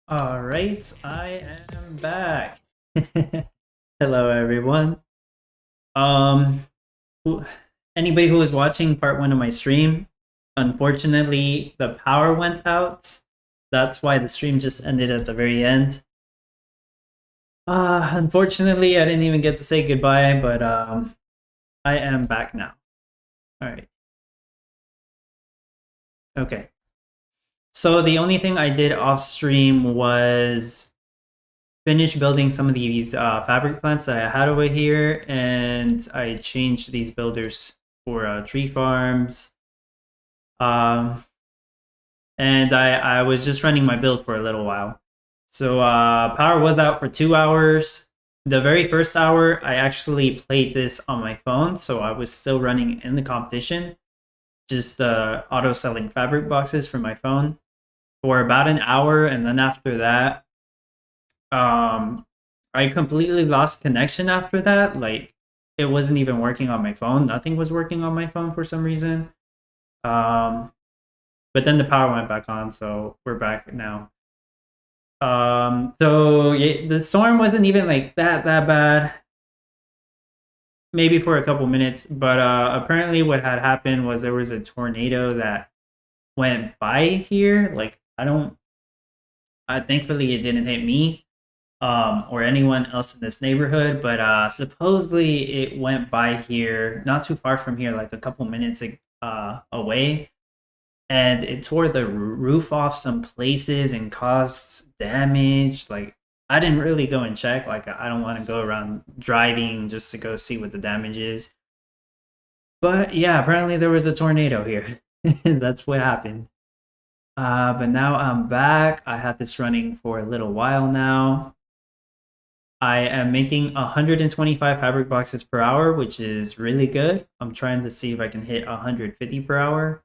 All right, I am back. Hello, everyone. Um, who, Anybody who was watching part one of my stream, unfortunately, the power went out. That's why the stream just ended at the very end. Unfortunately, I didn't even get to say goodbye, but I am back now. All right. Okay. So the only thing I did off stream was finish building some of these fabric plants that I had over here, and I changed these builders for tree farms. Um, and I was just running my build for a little while. So power was out for 2 hours. The very first hour, I actually played this on my phone, so I was still running in the competition, just auto selling fabric boxes from my phone for about an hour, and then after that, um I completely lost connection after that. Like, it wasn't even working on my phone. Nothing was working on my phone for some reason. um but then the power went back on, so we're back now. So yeah, the storm wasn't even like that bad, maybe for a couple minutes, but apparently what had happened was there was a tornado that went by here. Like, thankfully it didn't hit me or anyone else in this neighborhood, but supposedly it went by here, not too far from here, like a couple minutes away, and it tore the roof off some places and caused damage. Like, I didn't really go and check. Like, I don't want to go around driving just to go see what the damage is. But yeah, apparently there was a tornado here. That's what happened. But now I'm back. I had this running for a little while now. I am making 125 fabric boxes per hour, which is really good. I'm trying to see if I can hit 150 per hour.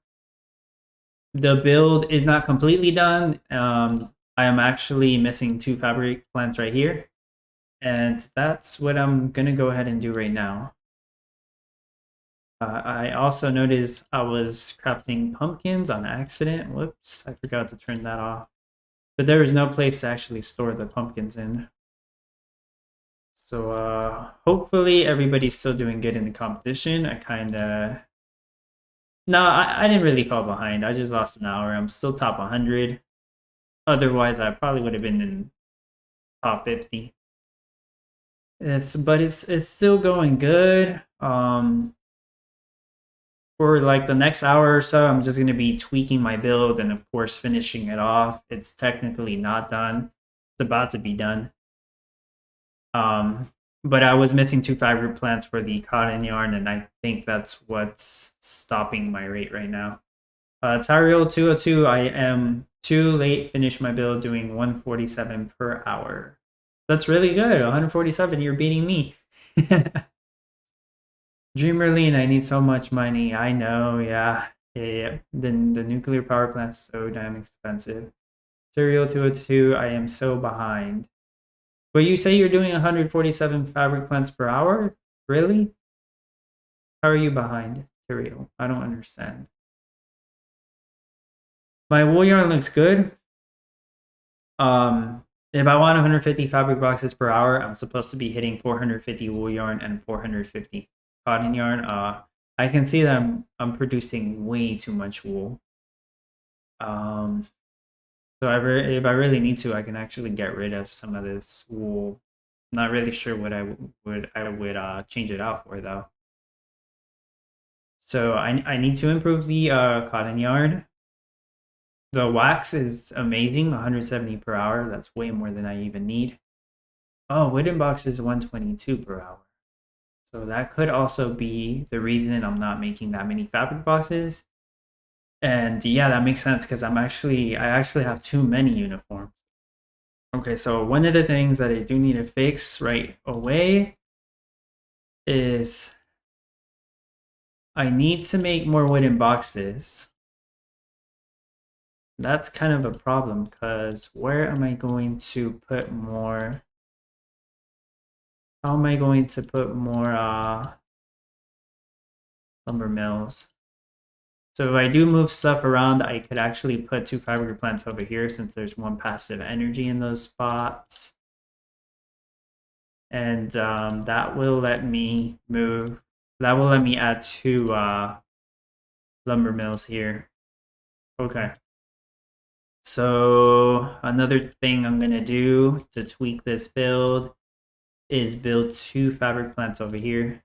The build is not completely done. I am actually missing 2 fabric plants right here. And that's what I'm going to go ahead and do right now. I also noticed I was crafting pumpkins on accident. Whoops, I forgot to turn that off. But there is no place to actually store the pumpkins in. So hopefully everybody's still doing good in the competition. I kind of no, I didn't really fall behind. I just lost an hour. I'm still top 100. Otherwise, I probably would have been in top 50. But it's still going good. For like the next hour or so, I'm just gonna be tweaking my build and of course finishing it off. It's technically not done. It's about to be done. Um, but I was missing 2 fabric plants for the cotton yarn, and I think that's what's stopping my rate right now. Tyrael 202, I am too late. Finish my build doing 147 per hour. That's really good. 147, you're beating me. Dreamerline, I need so much money. I know, yeah. Yeah. The nuclear power plant's so damn expensive. Serial 202, I am so behind. But you say you're doing 147 fabric plants per hour? Really? How are you behind, Serial? I don't understand. My wool yarn looks good. If I want 150 fabric boxes per hour, I'm supposed to be hitting 450 wool yarn and 450 cotton yarn. I can see that I'm producing way too much wool. So if I really need to, I can actually get rid of some of this wool. Not really sure what I would change it out for though. So I need to improve the cotton yarn. The wax is amazing, 170 per hour. That's way more than I even need. Oh, wooden box is 122 per hour. So that could also be the reason I'm not making that many fabric boxes. And yeah, that makes sense because I actually have too many uniforms. Okay, so one of the things that I do need to fix right away is I need to make more wooden boxes. That's kind of a problem because where am I going to put more? How am I going to put more lumber mills? So if I do move stuff around, I could actually put 2 fabric plants over here since there's 1 passive energy in those spots. And that will let me move. That will let me add 2 lumber mills here. Okay. So another thing I'm going to do to tweak this build is build 2 fabric plants over here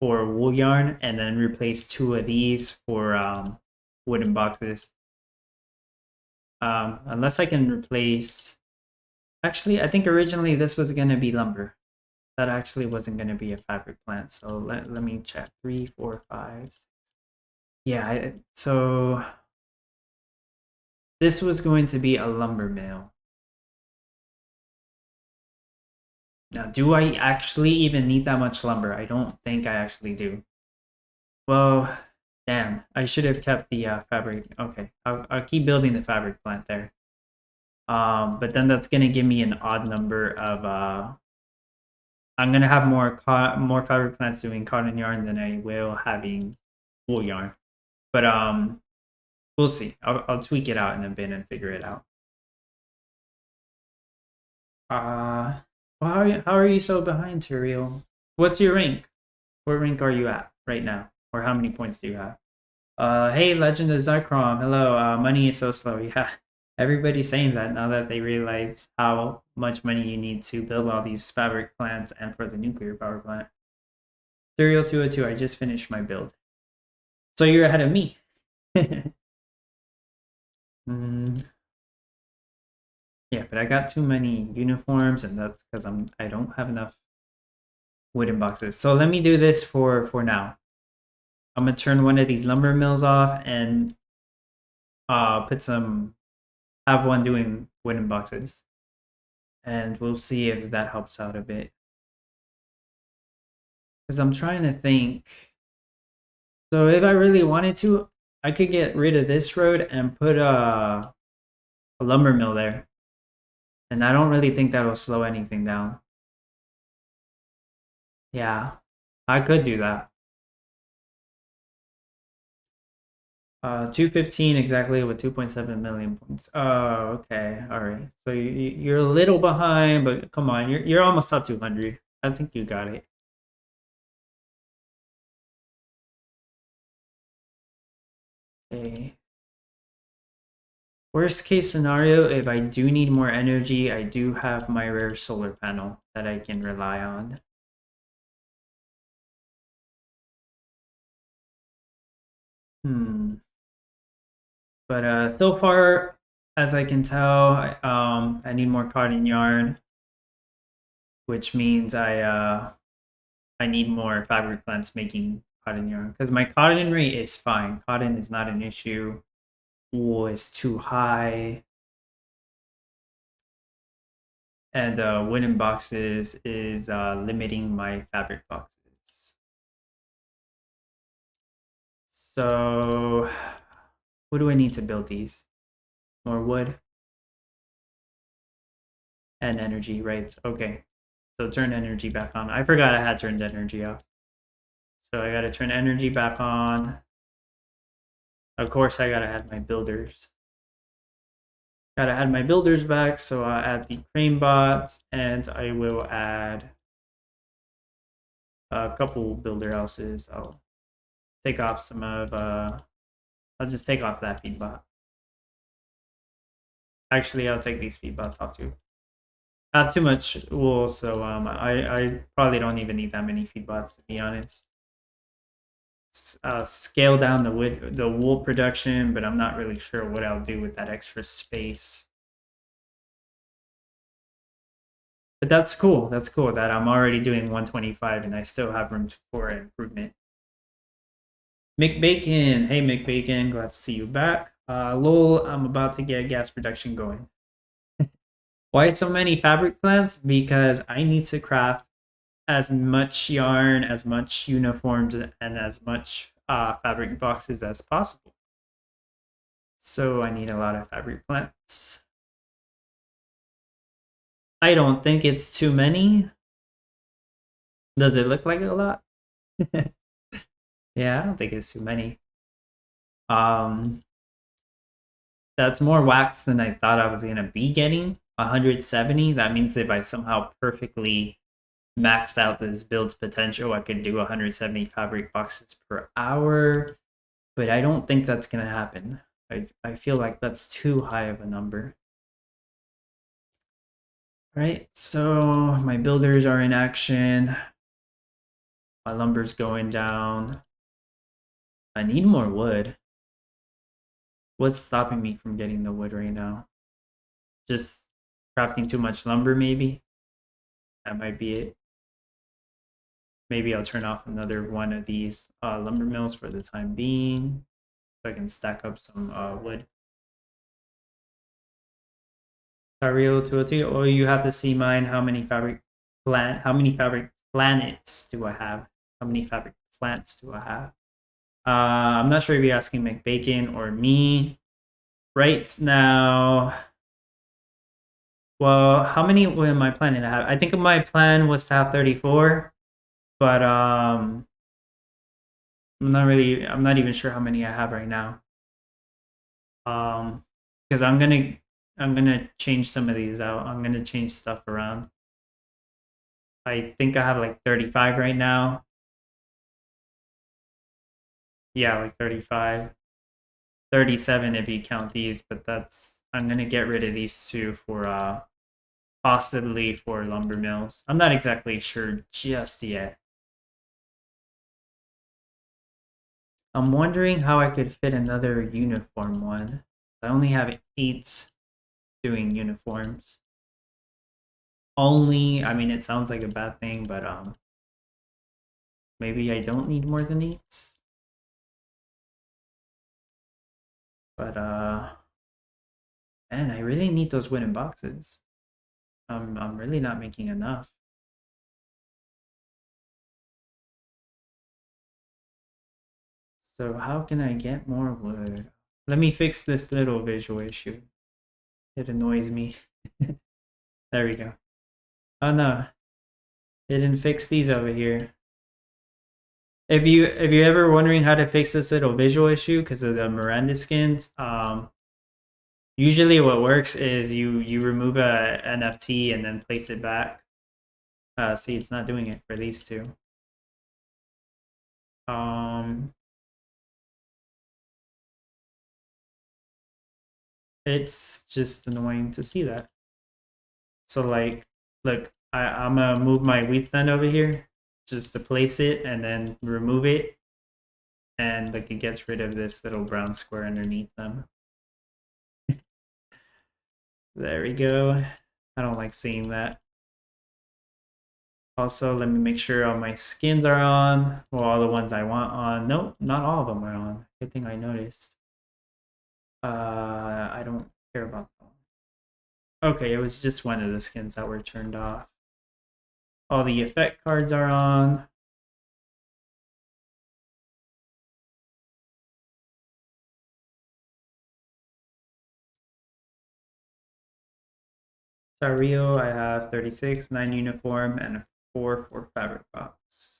for wool yarn and then replace 2 of these for wooden boxes. Unless I can replace... Actually, I think originally this was going to be lumber. That actually wasn't going to be a fabric plant. So let me check. 3, 4, 5. Yeah, so this was going to be a lumber mill. Now, do I actually even need that much lumber? I don't think I actually do. Well, damn. I should have kept the fabric. Okay, I'll keep building the fabric plant there. But then that's going to give me an odd number of... I'm going to have more fabric plants doing cotton yarn than I will having wool yarn. But we'll see. I'll tweak it out in a bit and figure it out. Well, how are you so behind, Turiel? What's your rank? What rank are you at right now? Or how many points do you have? Hey, Legend of Zychron. Hello. Money is so slow. Yeah, everybody's saying that now that they realize how much money you need to build all these fabric plants and for the nuclear power plant. Serial 202, I just finished my build. So you're ahead of me. Yeah, but I got too many uniforms, and that's because I don't have enough wooden boxes. So let me do this for now. I'm gonna turn one of these lumber mills off and have one doing wooden boxes, and we'll see if that helps out a bit. Because I'm trying to think. So if I really wanted to, I could get rid of this road and put a lumber mill there. And I don't really think that'll slow anything down. Yeah, I could do that. 215 exactly with 2.7 million points. Oh, okay. All right. So you're a little behind, but come on, you're almost up 200. I think you got it. Okay. Worst case scenario, if I do need more energy, I do have my rare solar panel that I can rely on. But so far, as I can tell, I need more cotton yarn, which means I need more fabric plants making cotton yarn because my cotton rate is fine. Cotton is not an issue. Wool is too high. And wooden boxes is limiting my fabric boxes. So what do I need to build these? More wood and energy, right? Okay. So turn energy back on. I forgot I had turned energy off. So I gotta turn energy back on. Of course, I gotta add my builders. Gotta add my builders back, so I'll add the crane bots, and I will add a couple builder houses. I'll take off some of, I'll just take off that feed bot. Actually, I'll take these feed bots off too. I have too much wool, so I probably don't even need that many feed bots, to be honest. Scale down the wool production, but I'm not really sure what I'll do with that extra space. But that's cool. That's cool that I'm already doing 125 and I still have room for improvement. McBacon. Hey, McBacon. Glad to see you back. Lol, I'm about to get gas production going. Why so many fabric plants? Because I need to craft as much yarn, as much uniforms, and as much fabric boxes as possible. So I need a lot of fabric plants. I don't think it's too many. Does it look like a lot? Yeah, I don't think it's too many. That's more wax than I thought I was gonna be getting. 170. That means if I somehow perfectly maxed out this build's potential, I could do 170 fabric boxes per hour. But I don't think that's gonna happen. I feel like that's too high of a number. All right, so my builders are in action. My lumber's going down. I need more wood. What's stopping me from getting the wood right now? Just crafting too much lumber, maybe? That might be it. Maybe I'll turn off another one of these lumber mills for the time being, so I can stack up some wood. Real 202. Oh, you have to see mine. How many fabric planets do I have? How many fabric plants do I have? I'm not sure if you're asking McBacon or me. Right now, well, how many am I planning to have? I think my plan was to have 34, but I'm not even sure how many I have right now. Because I'm gonna change some of these out. I'm gonna change stuff around. I think I have like 35 right now. Yeah, like 35. 37 if you count these, but I'm gonna get rid of these two for possibly for lumber mills. I'm not exactly sure just yet. I'm wondering how I could fit another uniform one. I only have 8 doing uniforms. Only, I mean, it sounds like a bad thing, but maybe I don't need more than 8. But man, I really need those wooden boxes. I'm really not making enough. So how can I get more wood? Let me fix this little visual issue. It annoys me. There we go. Oh no, it didn't fix these over here. If you're ever wondering how to fix this little visual issue because of the Miranda skins, usually what works is you remove a NFT and then place it back. See, it's not doing it for these two. It's just annoying to see that. So like, look, I'm gonna move my wheat stand over here just to place it and then remove it. And like it gets rid of this little brown square underneath them. There we go. I don't like seeing that. Also, let me make sure all my skins are on. Well, all the ones I want on. Nope, not all of them are on. Good thing I noticed. I don't care about them. Okay, it was just one of the skins that were turned off. All the effect cards are on. Rio, I have 36, 9 uniform, and a 4 for fabric box.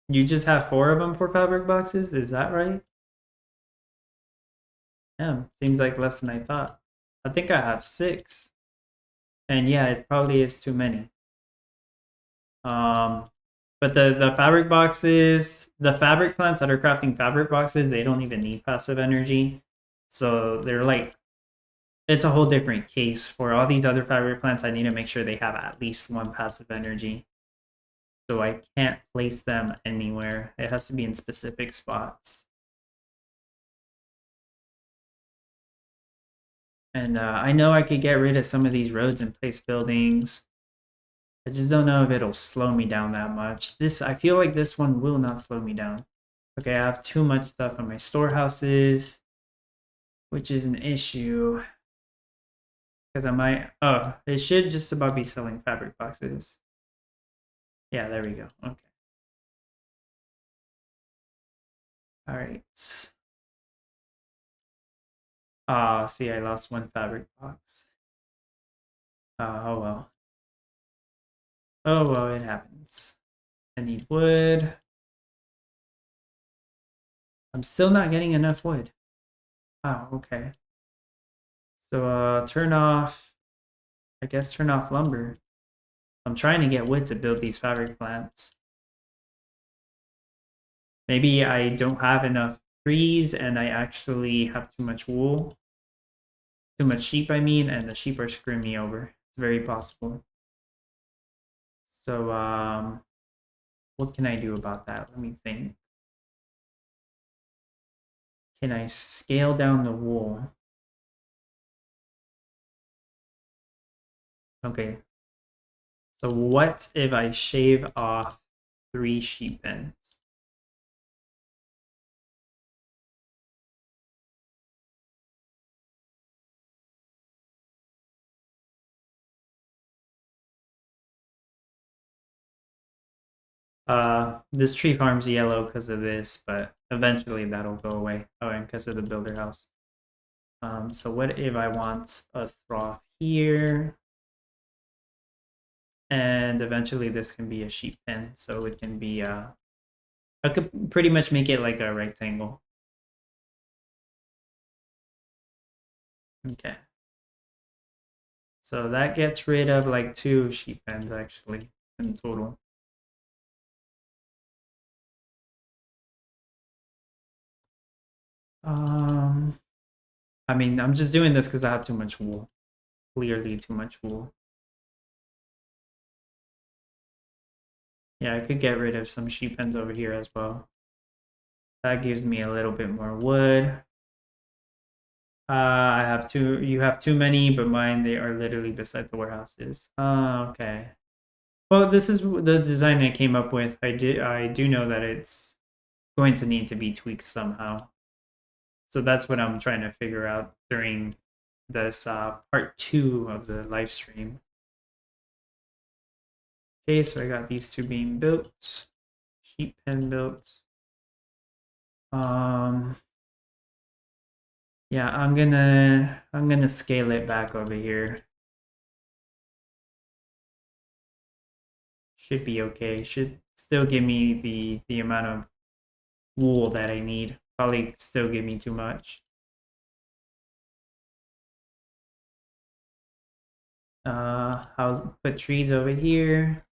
You just have 4 of them for fabric boxes? Is that right? Yeah, seems like less than I thought. I think I have 6. And yeah, it probably is too many. But the fabric boxes, the fabric plants that are crafting fabric boxes, they don't even need passive energy. So they're like, it's a whole different case. For all these other fabric plants, I need to make sure they have at least 1 passive energy. So I can't place them anywhere. It has to be in specific spots. And I know I could get rid of some of these roads and place buildings. I just don't know if it'll slow me down that much. I feel like this one will not slow me down. Okay, I have too much stuff in my storehouses, which is an issue. Because I might, oh, it should just about be selling fabric boxes. Yeah, there we go. Okay. All right. See, I lost 1 fabric box. Oh well. Oh well, it happens. I need wood. I'm still not getting enough wood. Oh, okay. So turn off, I guess turn off lumber. I'm trying to get wood to build these fabric plants. Maybe I don't have enough trees and I actually have too much wool. Too much sheep, I mean, and the sheep are screwing me over. It's very possible. So, what can I do about that? Let me think. Can I scale down the wool? Okay. So what if I shave off 3 sheep pens? This tree farm's yellow because of this, but eventually that'll go away. Oh, and because of the builder house. So what if I want a trough here? And eventually this can be a sheep pen, so it can be I could pretty much make it like a rectangle. Okay. So that gets rid of like 2 sheep pens actually in total. I mean, I'm just doing this because I have too much wool. Clearly too much wool. Yeah, I could get rid of some sheep pens over here as well. That gives me a little bit more wood. I have two. You have too many, but mine, they are literally beside the warehouses. Okay. Well, this is the design I came up with. I do know that it's going to need to be tweaked somehow. So that's what I'm trying to figure out during this part 2 of the live stream. Okay, so I got these 2 being built. Sheep pen built. Yeah, I'm gonna scale it back over here. Should be okay. Should still give me the amount of wool that I need. Probably still give me too much. I'll put trees over here.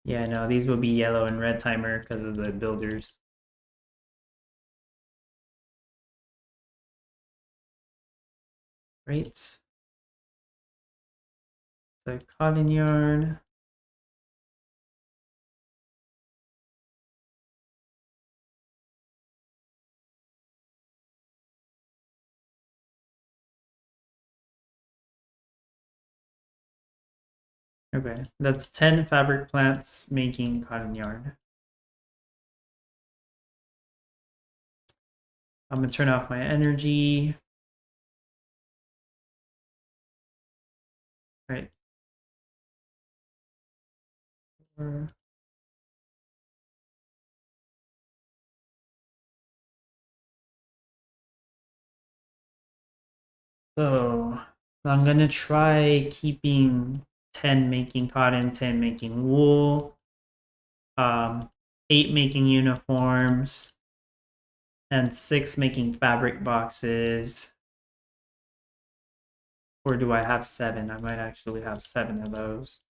Yeah, no, these will be yellow and red timer because of the builders. Right. The cotton yarn. Okay, that's 10 fabric plants making cotton yarn. I'm gonna turn off my energy. Right. So I'm gonna try keeping 10 making cotton, 10 making wool, 8 making uniforms, and 6 making fabric boxes. Or do I have 7? I might actually have 7 of those.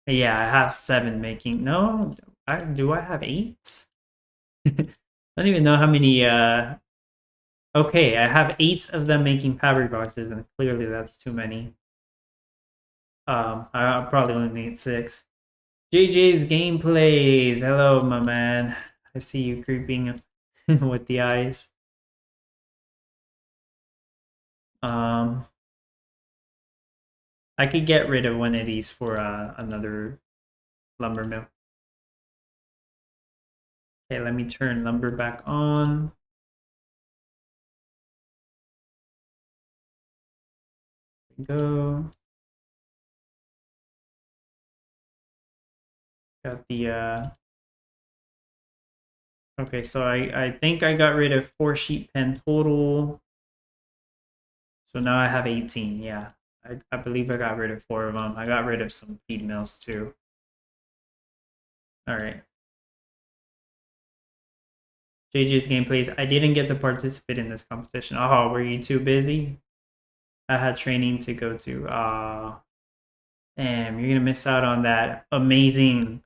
Yeah, I have 7 making. No, do I have 8? I don't even know how many. Okay, I have 8 of them making fabric boxes, and clearly that's too many. I probably only need 6. JJ's gameplays. Hello, my man. I see you creeping with the eyes. I could get rid of one of these for another lumber mill. Okay, let me turn lumber back on. Go. Got the okay, so I think I got rid of 4 sheep pen total. So now I have 18, yeah. I believe I got rid of 4 of them. I got rid of some feed mills too. All right. JJ's gameplays. I didn't get to participate in this competition. Oh, were you too busy? I had training to go to. Damn, you're gonna miss out on that amazing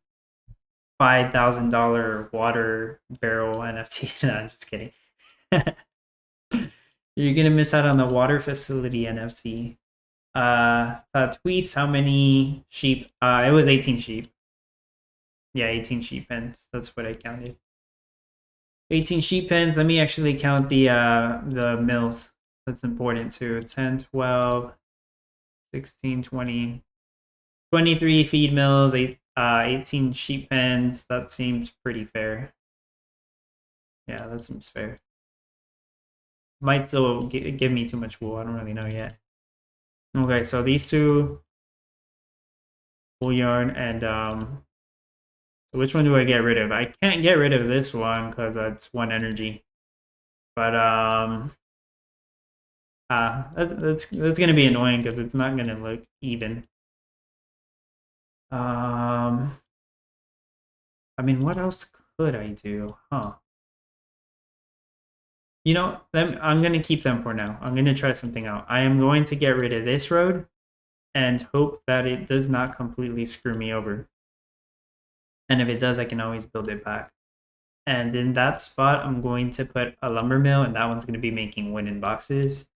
$5,000 water barrel NFT. No, I'm just kidding. You're gonna miss out on the water facility NFT. Tweets, how many sheep? It was 18 sheep. Yeah, 18 sheep pens. That's what I counted. 18 sheep pens. Let me actually count the mills. That's important too. 10, 12, 16, 20, 23 feed mills, 18 sheep pens. That seems pretty fair. Yeah, that seems fair. Might still give me too much wool. I don't really know yet. Okay, so these two, wool yarn, and which one do I get rid of? I can't get rid of this one because that's 1 energy. But that's gonna be annoying because it's not gonna look even. I mean, what else could I do? Huh? You know, I'm gonna keep them for now. I'm gonna try something out. I am going to get rid of this road and hope that it does not completely screw me over. And if it does, I can always build it back. And in that spot, I'm going to put a lumber mill, and that one's going to be making wooden boxes.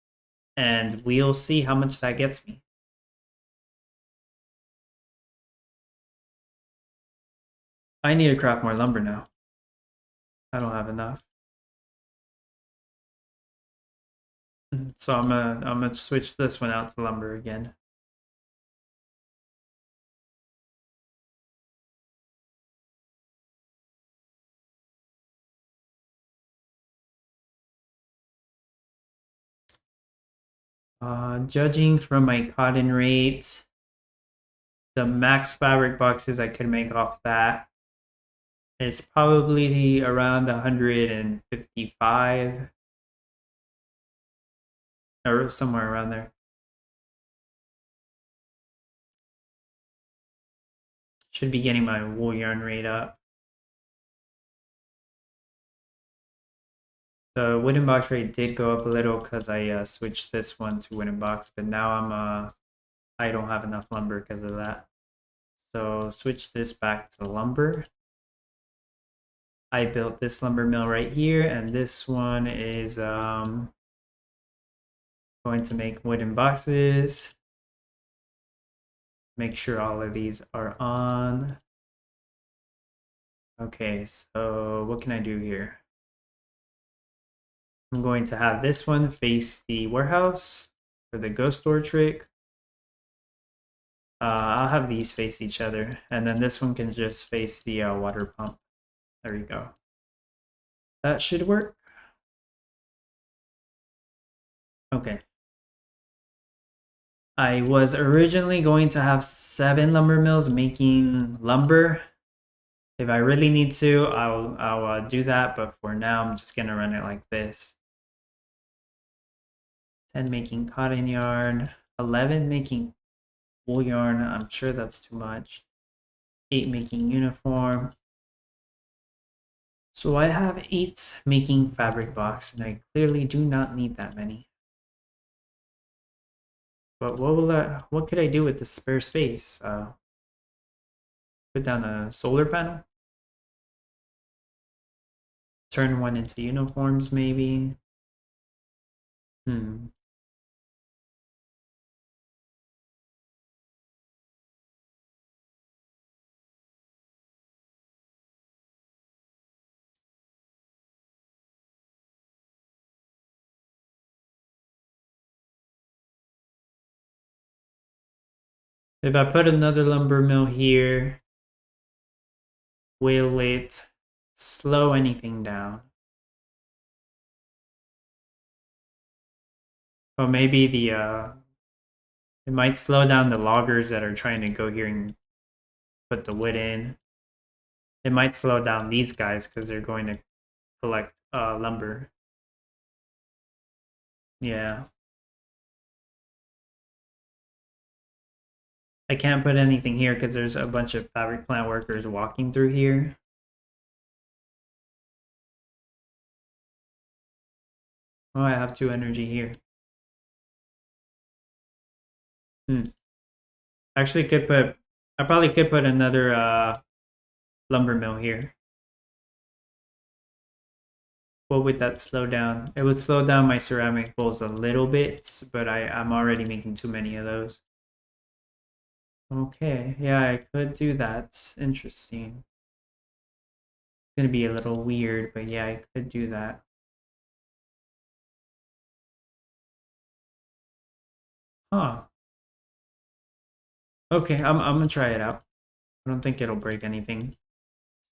And we'll see how much that gets me. I need to craft more lumber now. I don't have enough. So I'm gonna switch this one out to lumber again. Judging from my cotton rate, the max fabric boxes I could make off that is probably around 155 or somewhere around there. Should be getting my wool yarn rate up. The wooden box rate did go up a little because I switched this one to wooden box, but now I don't have enough lumber because of that. So switch this back to lumber. I built this lumber mill right here, and this one is going to make wooden boxes. Make sure all of these are on. Okay, so what can I do here? I'm going to have this one face the warehouse for the ghost door trick. I'll have these face each other, and then this one can just face the water pump. There we go. That should work. Okay. I was originally going to have 7 lumber mills making lumber. If I really need to, I'll do that, but for now, I'm just gonna run it like this. 10 making cotton yarn, 11 making wool yarn. I'm sure that's too much. 8 making uniform. So I have 8 making fabric box, and I clearly do not need that many. But what could I do with the spare space? Put down a solar panel? Turn one into uniforms, maybe? Hmm. If I put another lumber mill here, will it slow anything down? Or maybe it might slow down the loggers that are trying to go here and put the wood in. It might slow down these guys because they're going to collect lumber. Yeah. I can't put anything here because there's a bunch of fabric plant workers walking through here. Oh, I have 2 energy here. Actually, I probably could put another lumber mill here. What would that slow down? It would slow down my ceramic bowls a little bit, but I'm already making too many of those. Okay, yeah, I could do that. Interesting. It's gonna be a little weird, but yeah, I could do that. Huh. Okay, I'm gonna try it out. I don't think it'll break anything.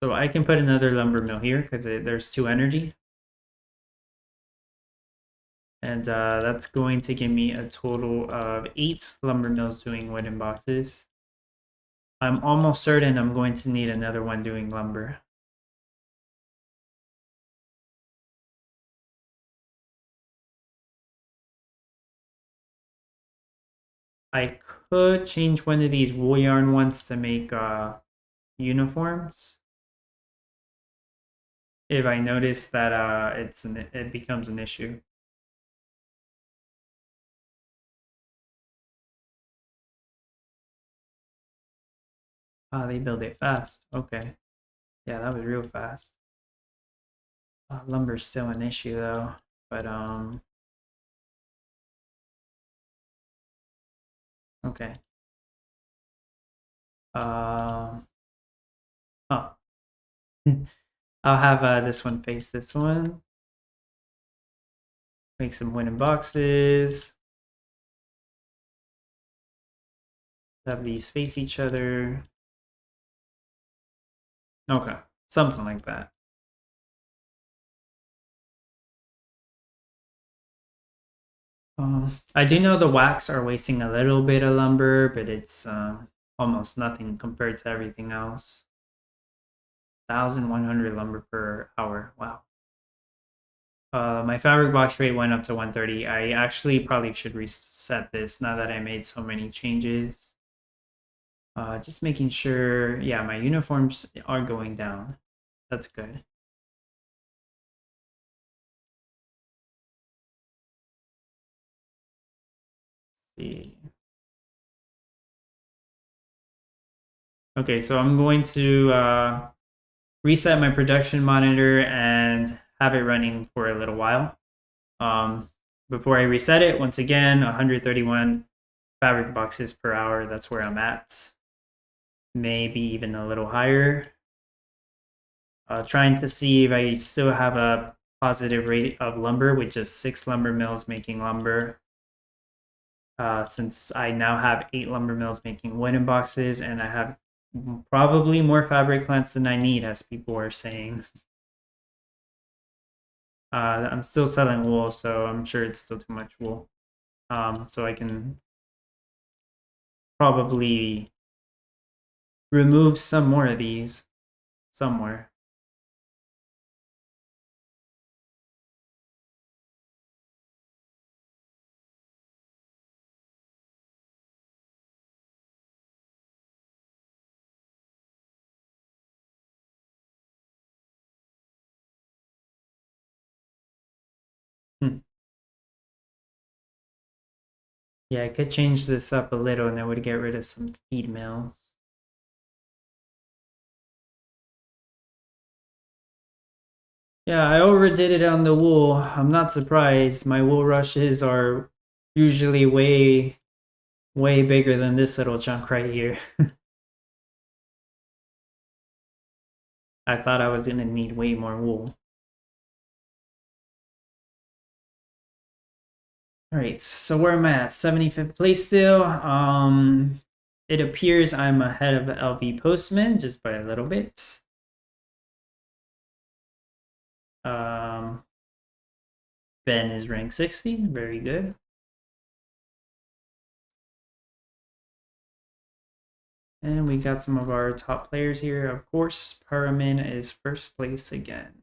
So I can put another lumber mill here because there's 2 energy. And that's going to give me a total of 8 lumber mills doing wooden boxes. I'm almost certain I'm going to need another one doing lumber. I could change one of these wool yarn ones to make uniforms. If I notice that it becomes an issue. Ah, they build it fast. Okay. Yeah, that was real fast. Lumber's still an issue though, but okay. Um, huh. I'll have this one face this one. Make some wooden boxes. Have these face each other. Okay, something like that. I do know the wax are wasting a little bit of lumber, but it's almost nothing compared to everything else. 1,100 lumber per hour. Wow. My fabric box rate went up to 130. I actually probably should reset this now that I made so many changes. Just making sure, yeah, my uniforms are going down. That's good. Let's see. Okay, so I'm going to reset my production monitor and have it running for a little while. Before I reset it, once again, 131 fabric boxes per hour. That's where I'm at. Maybe even a little higher. Trying to see if I still have a positive rate of lumber with just 6 lumber mills making lumber. Since I now have 8 lumber mills making wooden boxes, and I have probably more fabric plants than I need, as people are saying. I'm still selling wool, so I'm sure it's still too much wool. So I can probably remove some more of these somewhere. Hmm. Yeah, I could change this up a little and I would get rid of some feed mills. Yeah, I overdid it on the wool. I'm not surprised. My wool rushes are usually way bigger than this little chunk right here. I thought I was gonna need way more wool. All right, so where am I at? 75th place still. It appears I'm ahead of LV Postman just by a little bit. Ben is ranked 60, very good. And we got some of our top players here. Of course, Paramin is first place again.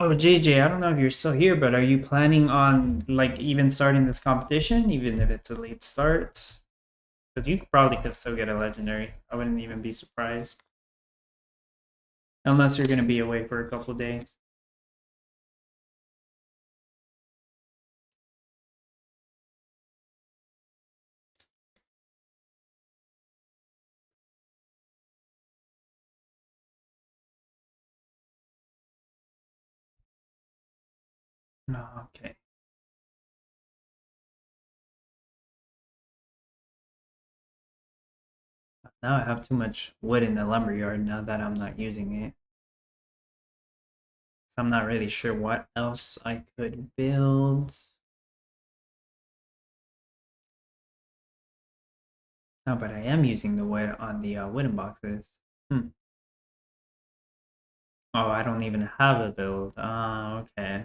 Oh, JJ, I don't know if you're still here, but are you planning on like even starting this competition, even if it's a late start? Because you probably could still get a legendary. I wouldn't even be surprised. Unless you're going to be away for a couple days. No, okay. Now I have too much wood in the lumberyard now that I'm not using it. I'm not really sure what else I could build. No, but I am using the wood on the wooden boxes. Hmm. Oh, I don't even have a build. Oh, okay.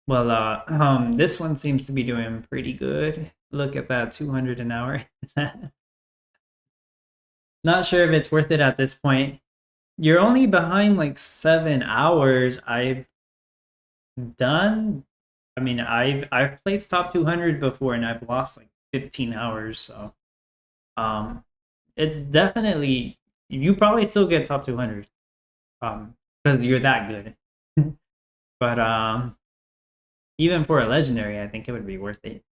Well, this one seems to be doing pretty good. Look at that, 200 an hour. Not sure if it's worth it at this point. You're only behind like 7 hours. I've done. I mean, I've played top 200 before, and I've lost like 15 hours. So, um, it's definitely you probably still get top 200, because you're that good. But even for a legendary, I think it would be worth it.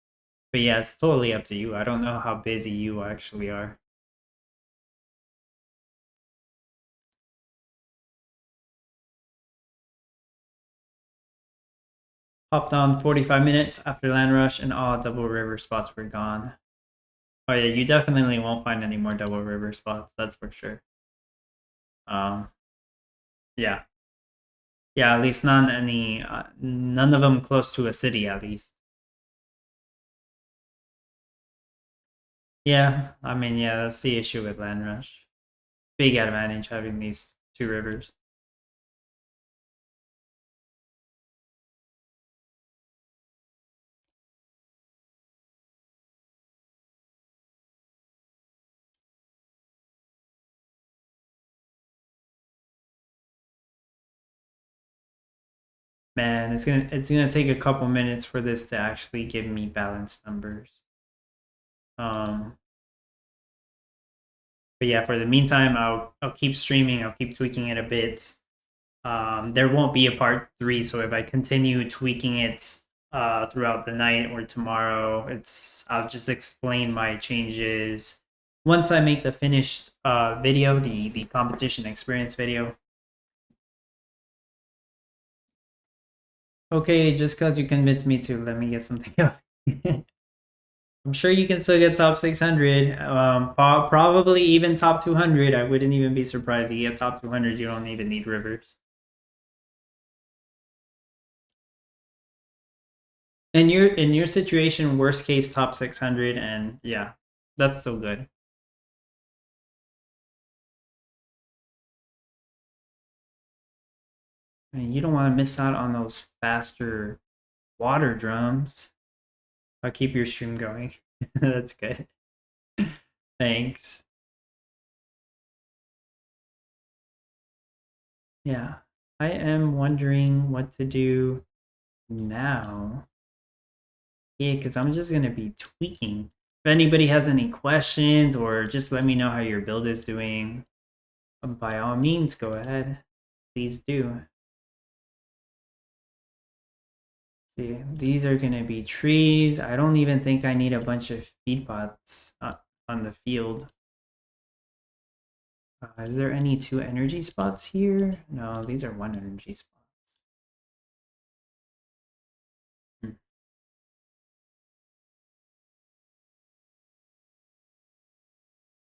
But yeah, it's totally up to you. I don't know how busy you actually are. Hopped on 45 minutes after land rush, and all double river spots were gone. Oh yeah, you definitely won't find any more double river spots. That's for sure. Um, yeah, yeah. At least none of them close to a city. At least. Yeah, I mean, yeah, that's the issue with land rush. Big advantage having these two rivers. Man, it's gonna take a couple minutes for this to actually give me balanced numbers. Um, but yeah, for the meantime, I'll keep streaming. I'll keep tweaking it a bit. There won't be a part three, so if I continue tweaking it throughout the night or tomorrow, I'll just explain my changes once I make the finished video, the competition experience video. Okay, just because you convinced me to, let me get something else. I'm sure you can still get top 600. Probably even top 200. I wouldn't even be surprised you get top 200. You don't even need rivers. In your situation, worst case top 600, and yeah, that's so good. I mean, you don't want to miss out on those faster water drums. I'll keep your stream going. That's good. Thanks. Yeah, I am wondering what to do now. Yeah, because I'm just gonna be tweaking. If anybody has any questions or just let me know how your build is doing, by all means, go ahead. Please do. See, these are gonna be trees. I don't even think I need a bunch of feed pots on the field. Is there any 2 energy spots here? No, these are 1 energy spots. Hmm.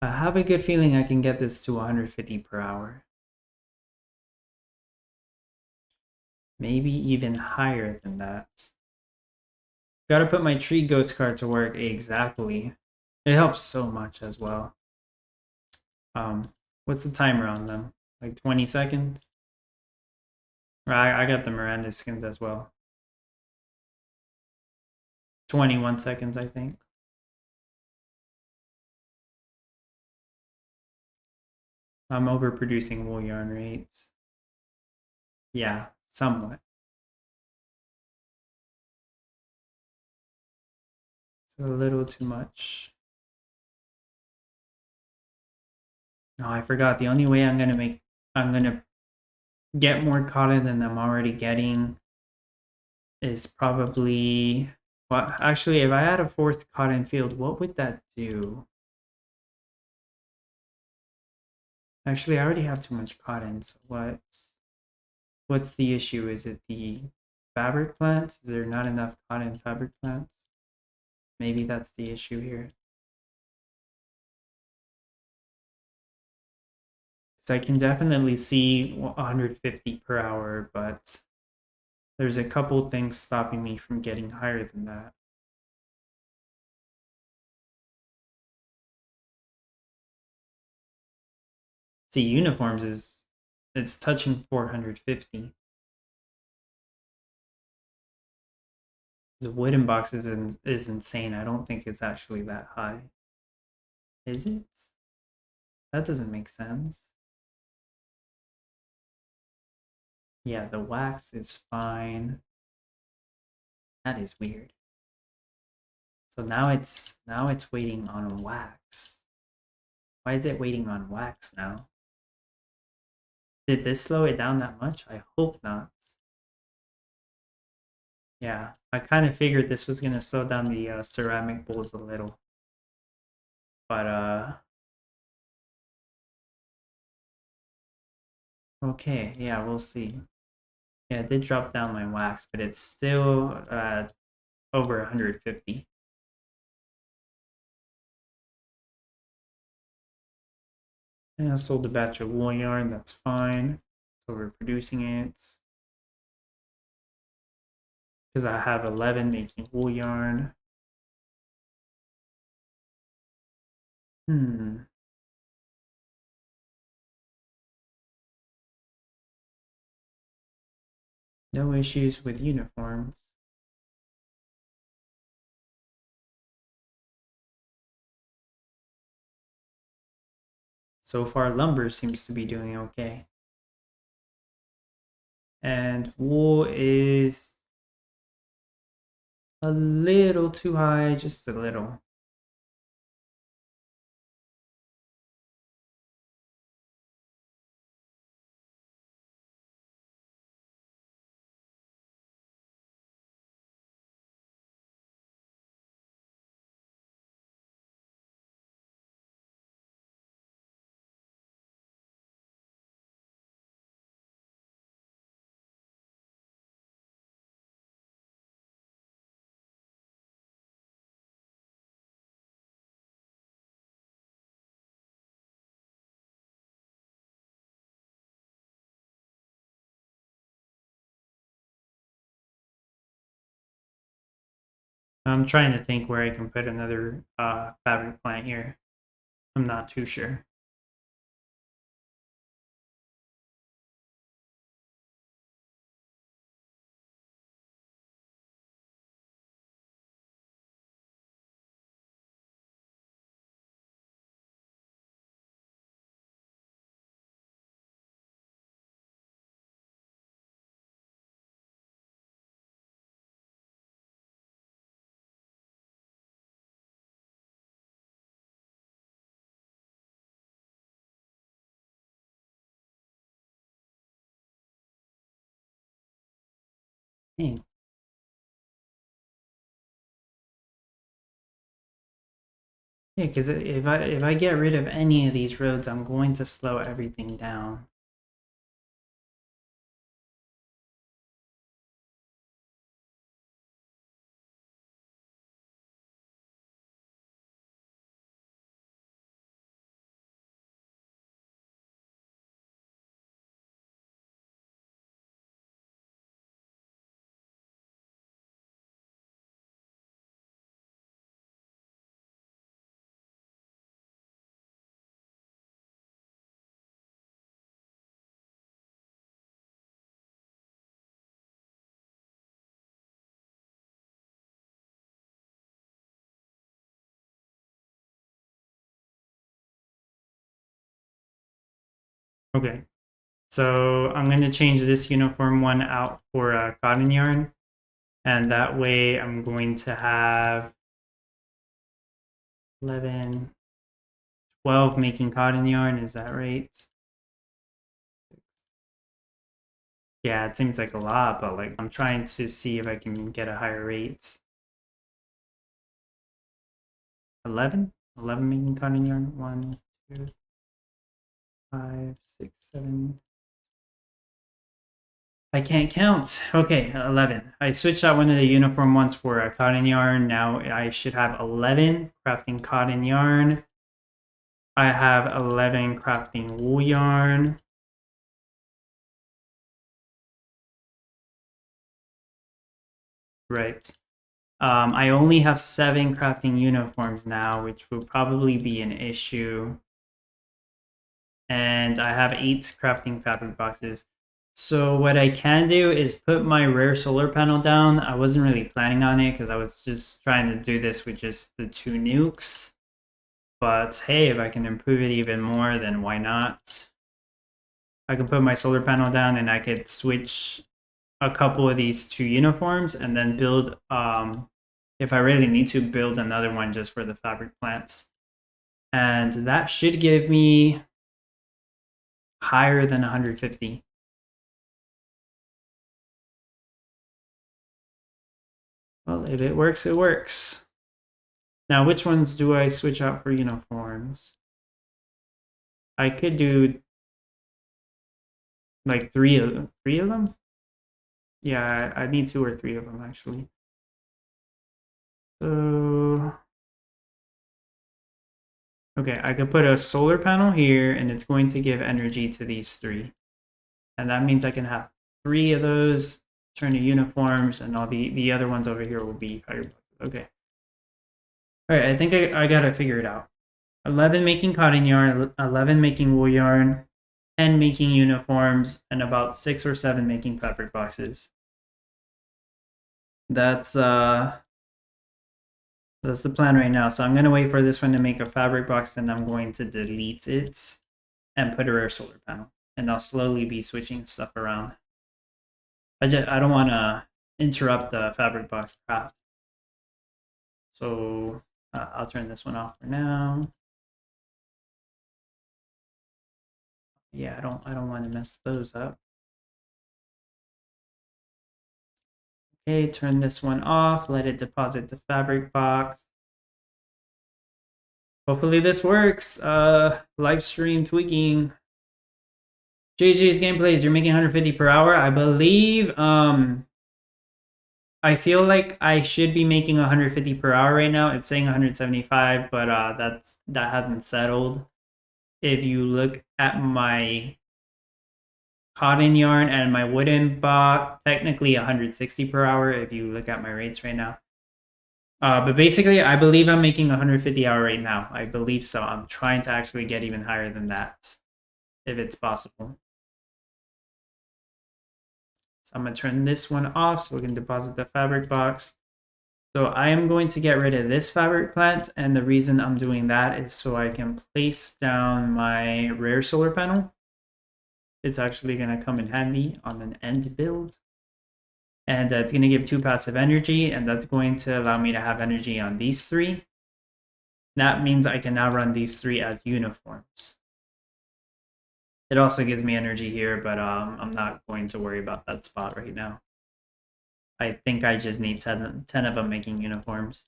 I have a good feeling I can get this to 150 per hour. Maybe even higher than that. Gotta put my tree ghost card to work exactly. It helps so much as well. What's the timer on them? Like 20 seconds? I got the Miranda skins as well. 21 seconds, I think. I'm overproducing wool yarn rates. Yeah, somewhat. It's a little too much. No, I forgot. The only way I'm gonna get more cotton than I'm already getting is probably, well, actually, if I had a fourth cotton field, what would that do? Actually, I already have too much cotton, so what's the issue? Is it the fabric plants? Is there not enough cotton fabric plants? Maybe that's the issue here. Because I can definitely see 150 per hour, but there's a couple things stopping me from getting higher than that. See, uniforms it's touching 450. The wooden box is insane. I don't think it's actually that high. Is it? That doesn't make sense. Yeah, the wax is fine. That is weird. So now it's waiting on wax. Why is it waiting on wax now? Did this slow it down that much? I hope not. Yeah, I kind of figured this was gonna slow down the ceramic bowls a little, but okay, yeah, we'll see. Yeah, it did drop down my wax, but it's still over 150. Yeah, I sold a batch of wool yarn, that's fine. So we're producing it because I have 11 making wool yarn. Hmm. No issues with uniforms. So far, lumber seems to be doing okay. And wool is a little too high, just a little. I'm trying to think where I can put another fabric plant here. I'm not too sure. Hey, yeah, because if I get rid of any of these roads, I'm going to slow everything down. Okay. So I'm going to change this uniform one out for cotton yarn. And that way I'm going to have 11, 12 making cotton yarn. Is that right? Yeah, it seems like a lot, but like I'm trying to see if I can get a higher rate. 11? 11 making cotton yarn. 1, 2, 5, 6, 7. I can't count. Okay, 11. I switched out one of the uniform ones for a cotton yarn. Now I should have 11 crafting cotton yarn. I have 11 crafting wool yarn. Right. I only have 7 crafting uniforms now, which will probably be an issue. And I have 8 crafting fabric boxes. So what I can do is put my rare solar panel down. I wasn't really planning on it because I was just trying to do this with just the 2 nukes. But hey, if I can improve it even more, then why not? I can put my solar panel down and I could switch a couple of these 2 uniforms and then build, if I really need to, build another one just for the fabric plants. And that should give me higher than 150. Well, if it works, it works. Now, which ones do I switch out for uniforms? I could do like three of them. Yeah, I need 2 or 3 of them actually. So, okay, I could put a solar panel here, and it's going to give energy to these 3, and that means I can have 3 of those turn to uniforms, and all the other ones over here will be fireblocks. Okay. All right, I think I gotta figure it out. 11 making cotton yarn, 11 making wool yarn, 10 making uniforms, and about 6 or 7 making fabric boxes. That's the plan right now. So I'm gonna wait for this one to make a fabric box, and I'm going to delete it and put a rare solar panel, and I'll slowly be switching stuff around. I don't want to interrupt the fabric box craft, so I'll turn this one off for now. Yeah, I don't want to mess those up. Okay, turn this one off, let it deposit the fabric box. Hopefully this works. Live stream tweaking. JJ's gameplays, you're making 150 per hour. I believe I feel like I should be making 150 per hour right now. It's saying 175, but that hasn't settled. If you look at my cotton yarn and my wooden box, technically 160 per hour if you look at my rates right now. But basically, I believe I'm making 150 hour right now. I believe so. I'm trying to actually get even higher than that, if it's possible. So I'm going to turn this one off so we can deposit the fabric box. So I am going to get rid of this fabric plant, and the reason I'm doing that is so I can place down my rare solar panel. It's actually going to come in handy on an end build. And it's going to give 2 passive energy, and that's going to allow me to have energy on these 3. That means I can now run these 3 as uniforms. It also gives me energy here, but I'm not going to worry about that spot right now. I think I just need 10 of them making uniforms.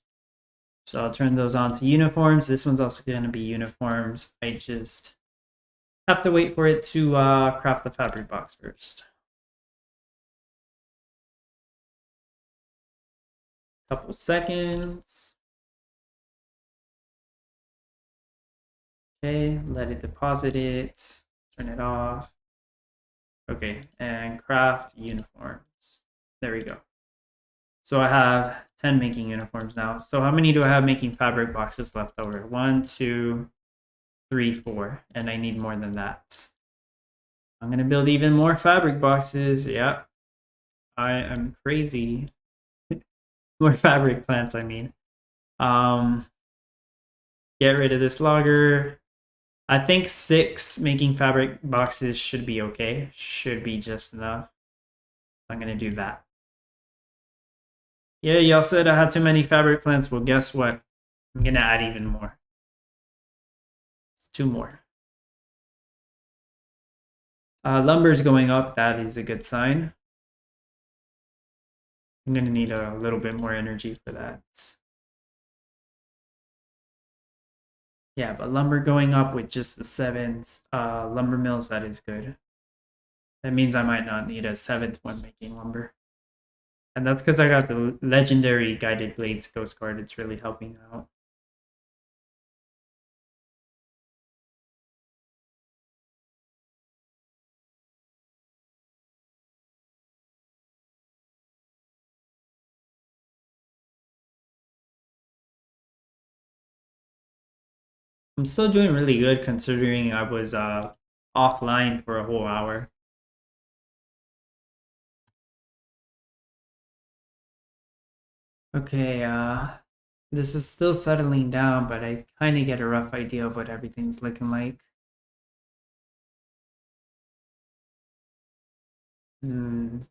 So I'll turn those on to uniforms. This one's also going to be uniforms. I just have to wait for it to craft the fabric box first. Couple seconds. Okay, let it deposit it. Turn it off. Okay, and craft uniforms. There we go. So I have 10 making uniforms now. So how many do I have making fabric boxes left over? 1, 2, 3, 4. And I need more than that. I'm going to build even more fabric boxes. Yeah, I am crazy. More fabric plants, I mean. Get rid of this logger. I think 6 making fabric boxes should be okay. Should be just enough. I'm gonna do that. Yeah, y'all said I had too many fabric plants. Well, guess what? I'm gonna add even more. It's 2 more. Lumber's going up. That is a good sign. I'm gonna need a little bit more energy for that. Yeah, but lumber going up with just the 7 lumber mills, that is good. That means I might not need a 7th one making lumber. And that's because I got the legendary guided blades ghost card. It's really helping out. I'm still doing really good considering I was offline for a whole hour. Okay, this is still settling down, but I kind of get a rough idea of what everything's looking like. The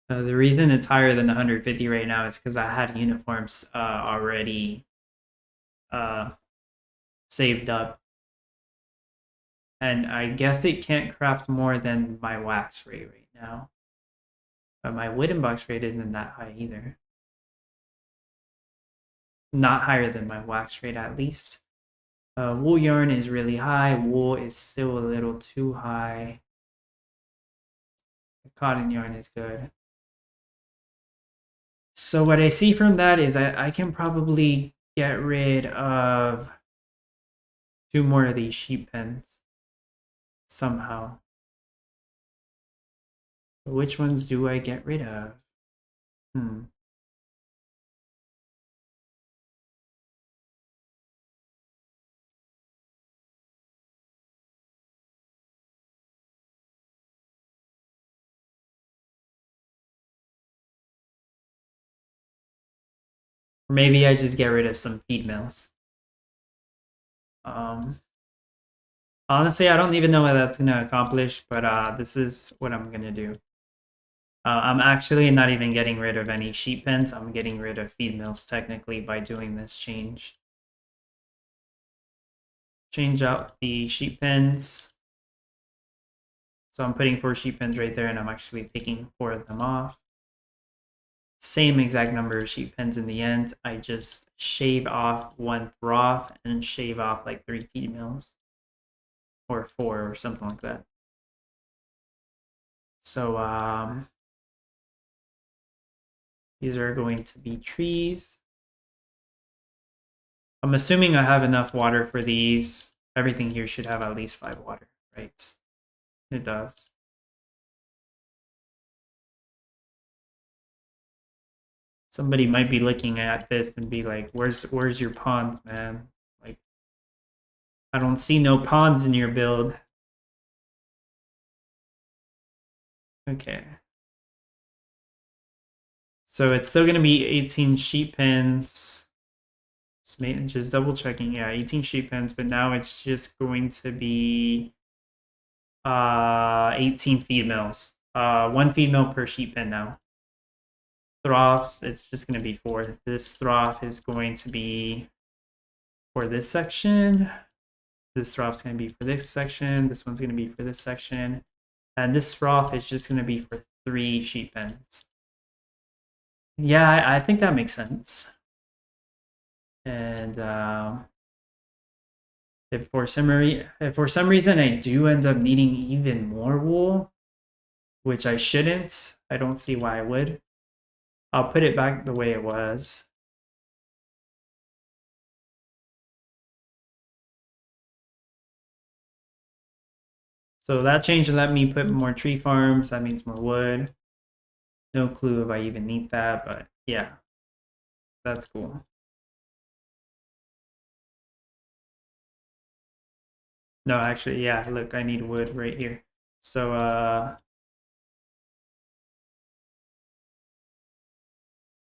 reason it's higher than 150 right now is because I had uniforms already saved up. And I guess it can't craft more than my wax rate right now. But my wooden box rate isn't that high either. Not higher than my wax rate at least. Wool yarn is really high. Wool is still a little too high. Cotton yarn is good. So what I see from that is I can probably get rid of 2 more of these sheep pens somehow. But which ones do I get rid of? Or maybe I just get rid of some feed mills. Honestly, I don't even know what that's gonna accomplish, but this is what I'm gonna do. I'm actually not even getting rid of any sheep pens. I'm getting rid of feed mills technically by doing this change. Change out the sheep pens. So I'm putting 4 sheep pens right there, and I'm actually taking 4 of them off. Same exact number of sheep pens in the end. I just shave off 1 Throff and shave off like 3 feed mills. Or 4 or something like that. So these are going to be trees. I'm assuming I have enough water for these. Everything here should have at least 5 water, right? It does. Somebody might be looking at this and be like, where's your ponds, man? Like, I don't see no ponds in your build. Okay. So it's still going to be 18 sheep pens. Just double checking. Yeah, 18 sheep pens, but now it's just going to be 18 feed mills. 1 feed mill per sheep pen now. Throffs, it's just going to be 4. This Throff is going to be for this section. This Throff's going to be for this section. This one's going to be for this section. And this Throff is just going to be for 3 sheep pens. Yeah, I think that makes sense. And if for some reason I do end up needing even more wool, which I shouldn't, I don't see why I would. I'll put it back the way it was. So that change let me put more tree farms. That means more wood. No clue if I even need that, but yeah, that's cool. No, actually, yeah, look, I need wood right here. So, I'm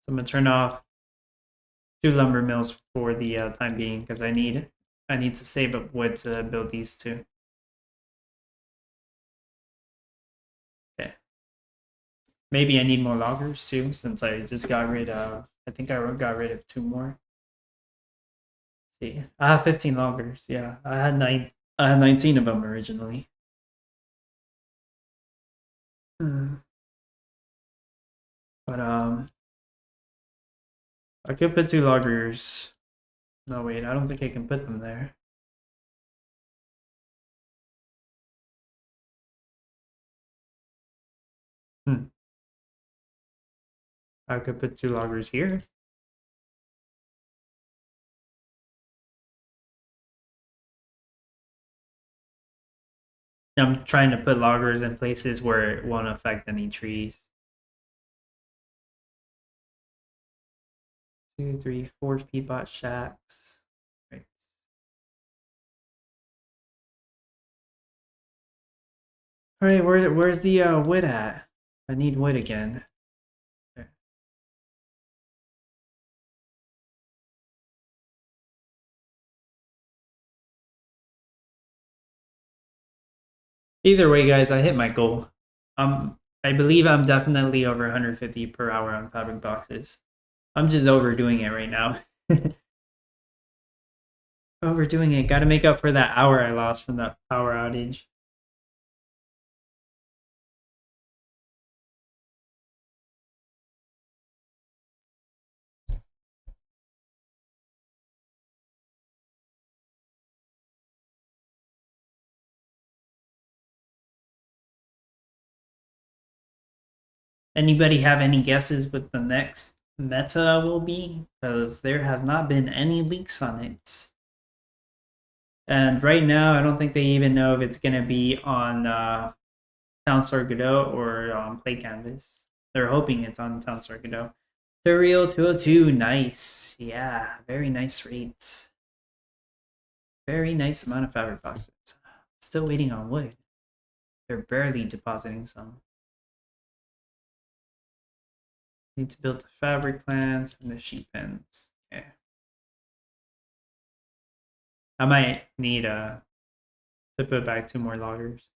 gonna turn off 2 lumber mills for the time being because I need to save up wood to build these two. Okay. Maybe I need more loggers too, since I just got rid of, I think I got rid of 2 more. Let's see, I have 15 loggers. Yeah, I had 19 of them originally. But I could put 2 loggers. No, wait, I don't think I can put them there. I could put 2 loggers here. I'm trying to put loggers in places where it won't affect any trees. 2, 3, 4 peatbot shacks. Right. All right, where's the wood at? I need wood again. Okay. Either way, guys, I hit my goal. I believe I'm definitely over 150 per hour on fabric boxes. I'm just overdoing it right now. Overdoing it. Got to make up for that hour I lost from that power outage. Anybody have any guesses what the next meta will be? Because there has not been any leaks on it. And right now, I don't think they even know if it's going to be on Townstar Godot or on Play Canvas. They're hoping it's on Townstar Godot. Surreal 202, nice. Yeah, very nice rate. Very nice amount of fabric boxes. Still waiting on wood. They're barely depositing some. Need to build the fabric plants and the sheep pens. Okay. I might need to put back 2 more loggers.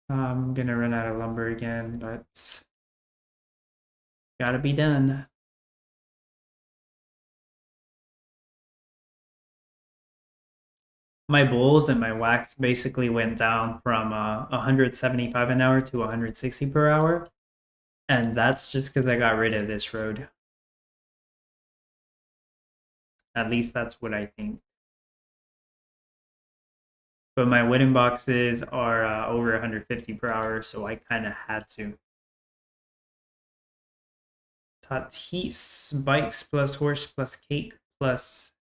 I'm gonna run out of lumber again, but gotta be done. My bulls and my wax basically went down from 175 an hour to 160 per hour. And that's just because I got rid of this road. At least that's what I think. But my wooden boxes are over 150 per hour, so I kind of had to. Tatis, bikes plus horse plus cake plus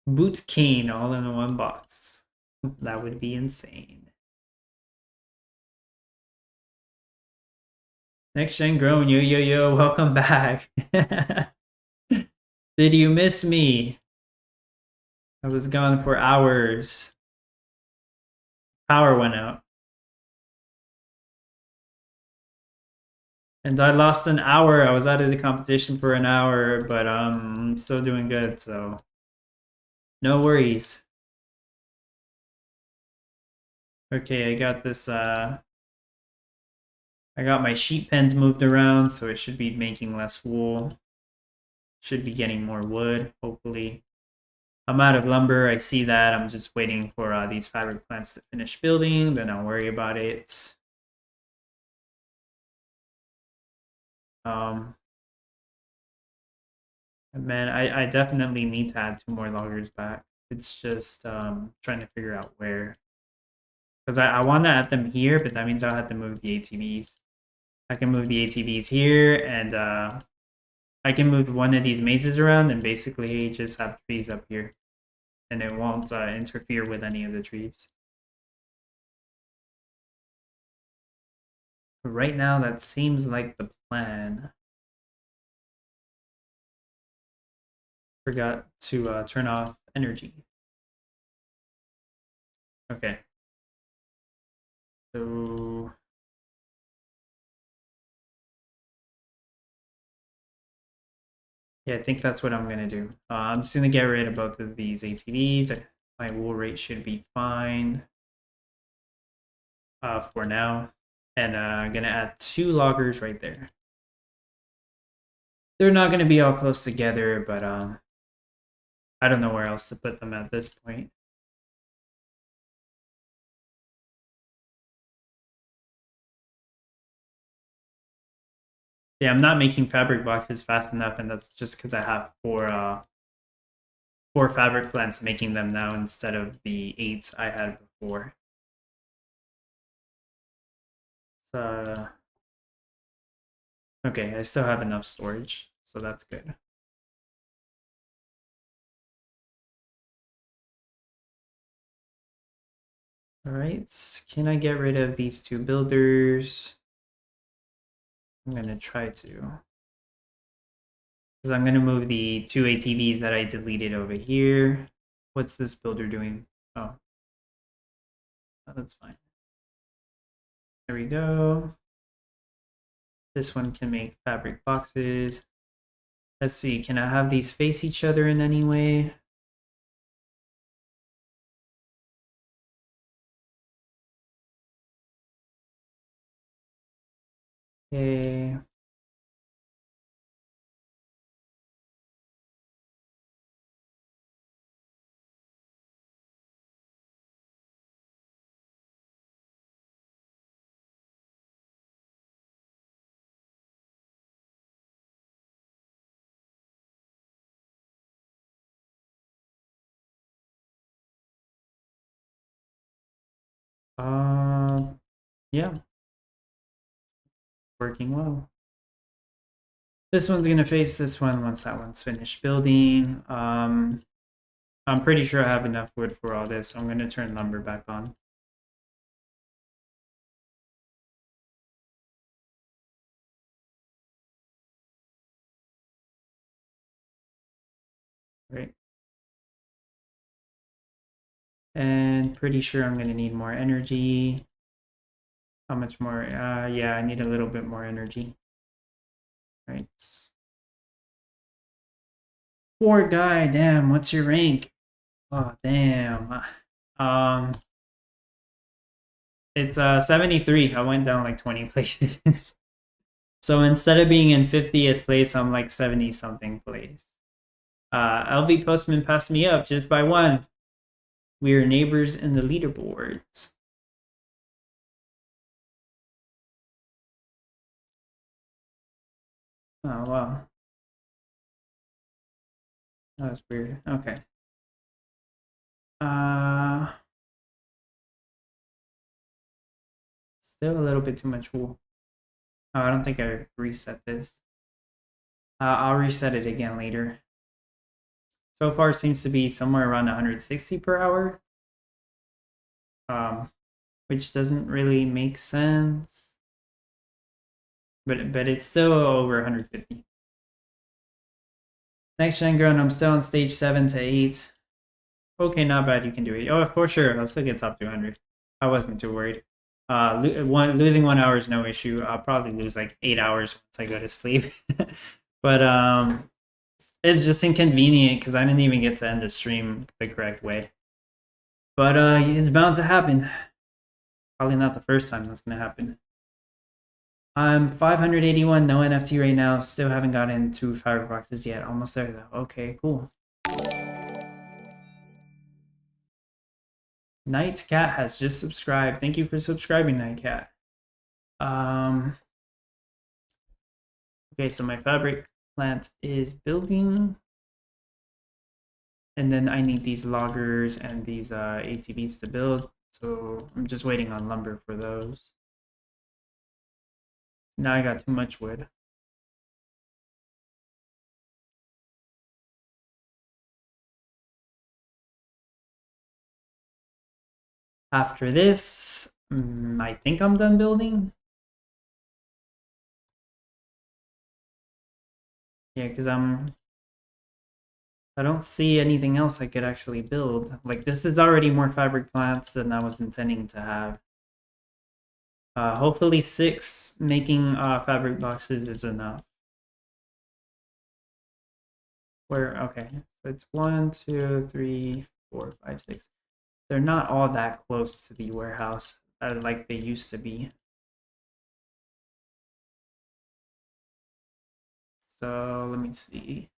boot cane all in one box. That would be insane. Next gen grown, yo, welcome back. Did you miss me? I was gone for hours. Power went out. And I lost an hour. I was out of the competition for an hour, but I'm still doing good, so no worries. Okay, I got this I got my sheep pens moved around, so it should be making less wool. Should be getting more wood, hopefully. I'm out of lumber, I see that. I'm just waiting for these fabric plants to finish building, then I'll worry about it. Man, I definitely need to add 2 more loggers back. It's just trying to figure out where. Because I want to add them here, but that means I'll have to move the ATVs. I can move the ATVs here, and I can move one of these mazes around and basically just have trees up here. And it won't interfere with any of the trees. But right now, that seems like the plan. Forgot to turn off energy. Okay. So yeah, I think that's what I'm gonna do. I'm just gonna get rid of both of these ATVs. My wool rate should be fine for now. And I'm gonna add 2 loggers right there. They're not gonna be all close together, but I don't know where else to put them at this point. Yeah, I'm not making fabric boxes fast enough, and that's just because I have 4 fabric plants making them now instead of the 8 I had before. So, okay, I still have enough storage, so that's good. All right, can I get rid of these 2 builders? I'm gonna try to. Because I'm gonna move the 2 ATVs that I deleted over here. What's this builder doing? Oh, that's fine. There we go. This one can make fabric boxes. Let's see, can I have these face each other in any way? Okay. Yeah, working well. This one's gonna face this one once that one's finished building. I'm pretty sure I have enough wood for all this, so I'm gonna turn lumber back on. Right. And pretty sure I'm gonna need more energy. How much more? Yeah, I need a little bit more energy. Right. Poor guy, damn, what's your rank? Oh, damn. It's 73. I went down like 20 places. So instead of being in 50th place, I'm like 70 something place. LV Postman passed me up just by 1. We're neighbors in the leaderboards. Oh, wow. That was weird. Okay. Still a little bit too much wool. Oh, I don't think I reset this. I'll reset it again later. So far, it seems to be somewhere around 160 per hour. Which doesn't really make sense. But it's still over 150. Next gen ground, I'm still on stage 7 to 8. Okay, not bad. You can do it. Oh, for sure. I'll still get top 200. I wasn't too worried. Losing 1 hour is no issue. I'll probably lose like 8 hours once I go to sleep. But it's just inconvenient because I didn't even get to end the stream the correct way. But it's bound to happen. Probably not the first time that's gonna happen. I'm 581, no NFT right now. Still haven't gotten 2 fiber boxes yet. Almost there though. Okay, cool. Night Cat has just subscribed. Thank you for subscribing, Night Cat. Okay, so my fabric plant is building. And then I need these loggers and these ATVs to build. So I'm just waiting on lumber for those. Now I got too much wood. After this, I think I'm done building. Yeah, because I don't see anything else I could actually build. Like, this is already more fabric plants than I was intending to have. Hopefully 6 making fabric boxes is enough. Okay, so it's 1, 2, 3, 4, 5, 6. They're not all that close to the warehouse like they used to be. So let me see.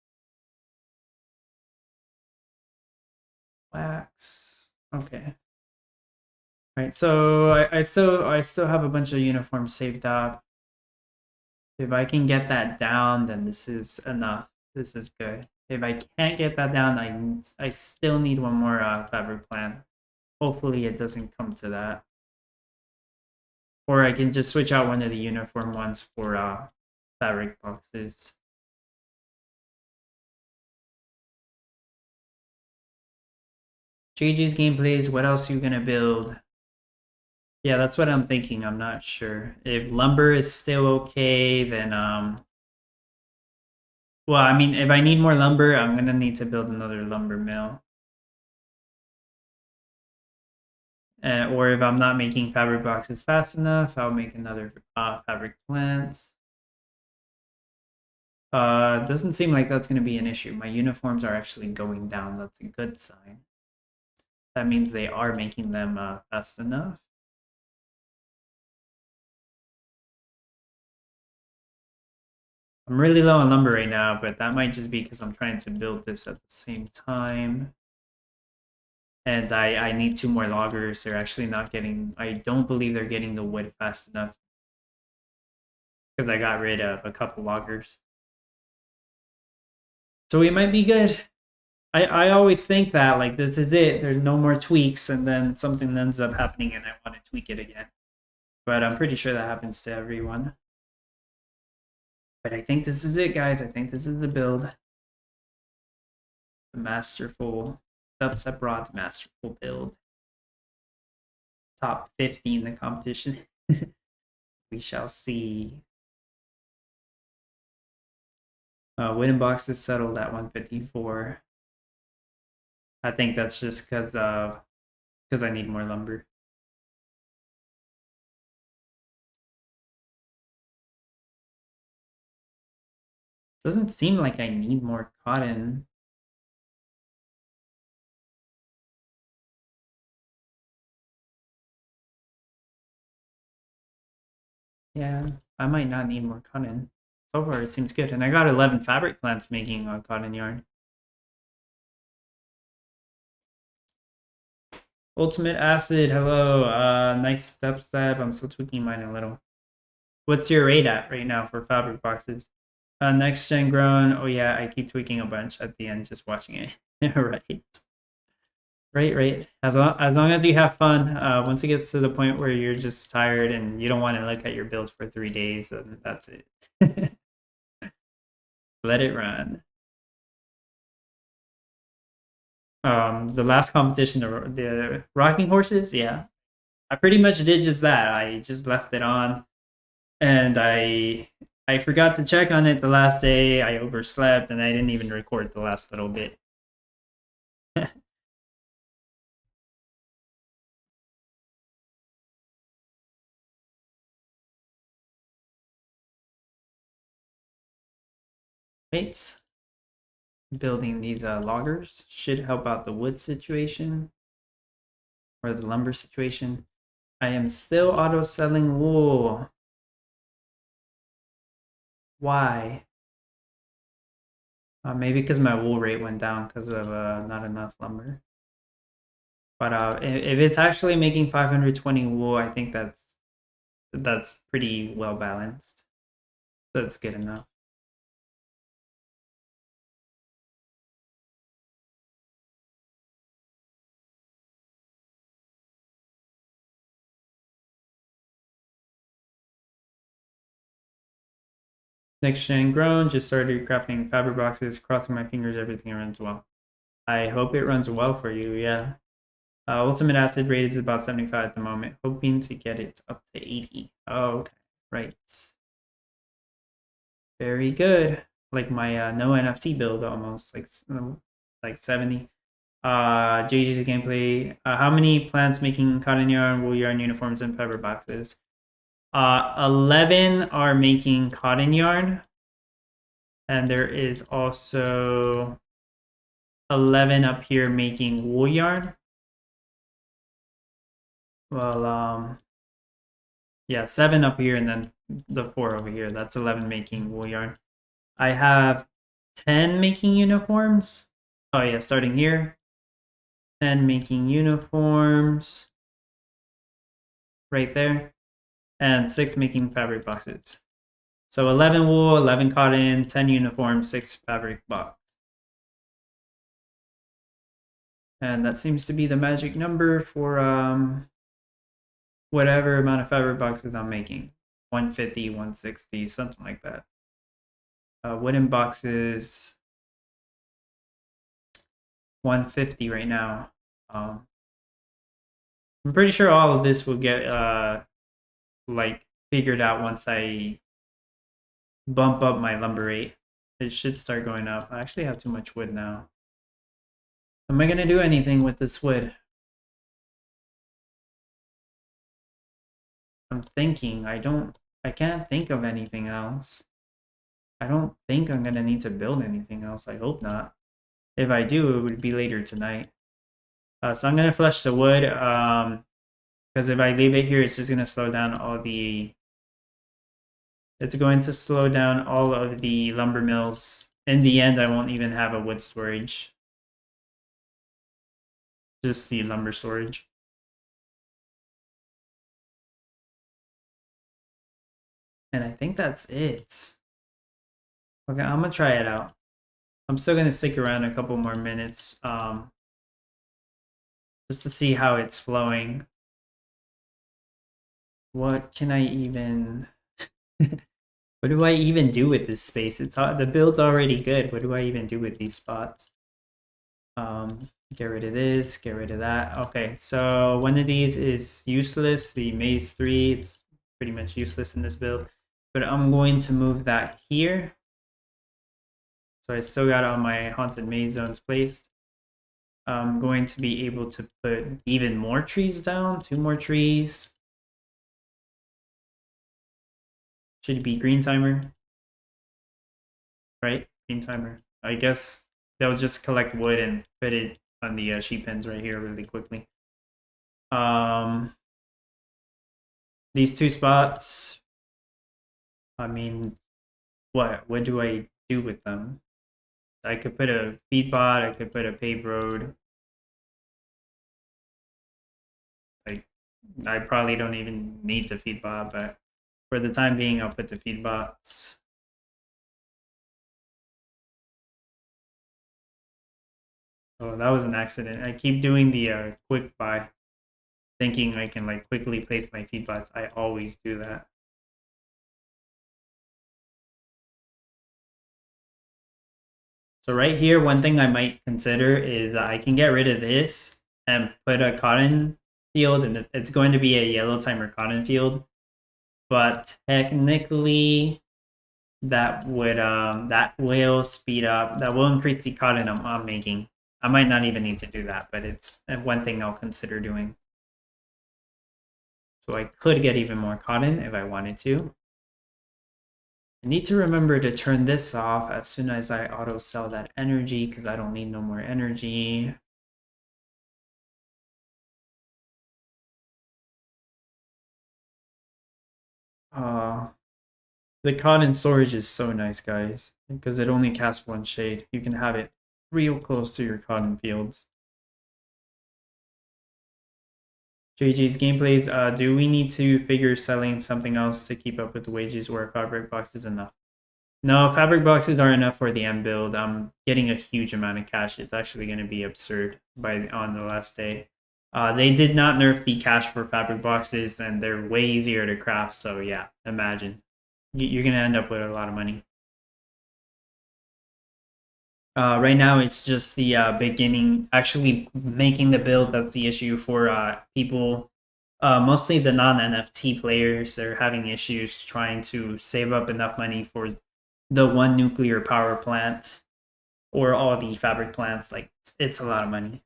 Wax. Okay. All right. So I still have a bunch of uniforms saved up. If I can get that down, then this is enough. This is good. If I can't get that down, I still need one more fabric plant. Hopefully it doesn't come to that. Or I can just switch out one of the uniform ones for fabric boxes. JJ's gameplays, what else are you gonna build? Yeah, that's what I'm thinking. I'm not sure. If lumber is still okay, then well, I mean, if I need more lumber, I'm gonna need to build another lumber mill. Or if I'm not making fabric boxes fast enough, I'll make another fabric plant. Doesn't seem like that's gonna be an issue. My uniforms are actually going down. That's a good sign. That means they are making them fast enough. I'm really low on lumber right now, but that might just be because I'm trying to build this at the same time. And I need 2 more loggers. They're actually not getting... I don't believe they're getting the wood fast enough. Because I got rid of a couple loggers. So we might be good. I always think that, like, this is it. There's no more tweaks, and then something ends up happening and I want to tweak it again. But I'm pretty sure that happens to everyone. But I think this is it, guys. I think this is the build. The masterful, dubstep rod masterful build. Top 50 in the competition. We shall see. Wooden box is settled at 154. I think that's just because I need more lumber. Doesn't seem like I need more cotton. Yeah, I might not need more cotton. So far, it seems good. And I got 11 fabric plants making cotton yarn. Ultimate Acid, hello. Nice step. I'm still tweaking mine a little. What's your rate at right now for fabric boxes? Next gen grown. Oh yeah, I keep tweaking a bunch at the end, just watching it. Right. Right. As long as you have fun. Once it gets to the point where you're just tired and you don't want to look at your build for 3 days, then that's it. Let it run. The last competition, the rocking horses, yeah. I pretty much did just that. I just left it on, and I forgot to check on it the last day. I overslept, and I didn't even record the last little bit. Wait, building these loggers should help out the wood situation or the lumber situation. I am still auto selling wool. Why? Maybe because my wool rate went down because of not enough lumber. But if it's actually making 520 wool, I think that's pretty well balanced. That's good enough. Next gen grown, just started crafting fabric boxes, crossing my fingers, everything runs well. I hope it runs well for you, yeah. Ultimate acid rate is about 75 at the moment, hoping to get it up to 80. Oh, okay, right. Very good. Like my no NFT build almost, like like 70. JG's gameplay. How many plants making cotton yarn, wool yarn, uniforms, and pepper boxes? 11 are making cotton yarn. And there is also 11 up here making wool yarn. Well, yeah, 7 up here and then the 4 over here. That's 11 making wool yarn. I have 10 making uniforms. Oh yeah, starting here. 10 making uniforms. Right there. And 6 making fabric boxes. So 11 wool, 11 cotton, 10 uniforms, 6 fabric box. And that seems to be the magic number for whatever amount of fabric boxes I'm making. 150, 160, something like that. Wooden boxes, 150 right now. I'm pretty sure all of this will get like figured out once I bump up my lumber rate. It should start going up. I actually have too much wood now. Am I gonna do anything with this wood? I'm thinking. I can't think of anything else. I don't think I'm gonna need to build anything else. I hope not. If I do, it would be later tonight. So I'm gonna flush the wood. Because if I leave it here, it's just gonna slow down all the. It's going to slow down all of the lumber mills. In the end, I won't even have a wood storage. Just the lumber storage. And I think that's it. Okay, I'm gonna try it out. I'm still gonna stick around a couple more minutes, just to see how it's flowing. What can I even? What do I even do with this space? The build's already good. What do I even do with these spots? Get rid of this, get rid of that. Okay, so one of these is useless. The Maze 3, it's pretty much useless in this build. But I'm going to move that here. So I still got all my Haunted Maze zones placed. I'm going to be able to put even more trees down, 2 more trees. Should be green timer. Right? Green timer. I guess they'll just collect wood and put it on the sheep pens right here really quickly. These 2 spots, I mean, what do I do with them? I could put a feed bot, I could put a paved road. Like, I probably don't even need the feed bot, but for the time being, I'll put the feed bots. Oh, that was an accident. I keep doing the quick buy, thinking I can like quickly place my feed bots. I always do that. So right here, one thing I might consider is I can get rid of this and put a cotton field, and it's going to be a yellow timer cotton field. But technically, that will speed up. That will increase the cotton I'm making. I might not even need to do that, but it's one thing I'll consider doing. So I could get even more cotton if I wanted to. I need to remember to turn this off as soon as I auto sell that energy, because I don't need no more energy. The cotton storage is so nice, guys, because it only casts 1 shade. You can have it real close to your cotton fields. JG's gameplays, do we need to figure selling something else to keep up with the wages, or fabric box is enough? No, fabric boxes are enough for the end build. I'm getting a huge amount of cash. It's actually going to be absurd on the last day. They did not nerf the cash for fabric boxes, and they're way easier to craft. So yeah, imagine. You're going to end up with a lot of money. Right now, it's just the beginning, actually making the build that's the issue for people, mostly the non-NFT players. They're having issues trying to save up enough money for the 1 nuclear power plant. or all the fabric plants. Like it's a lot of money.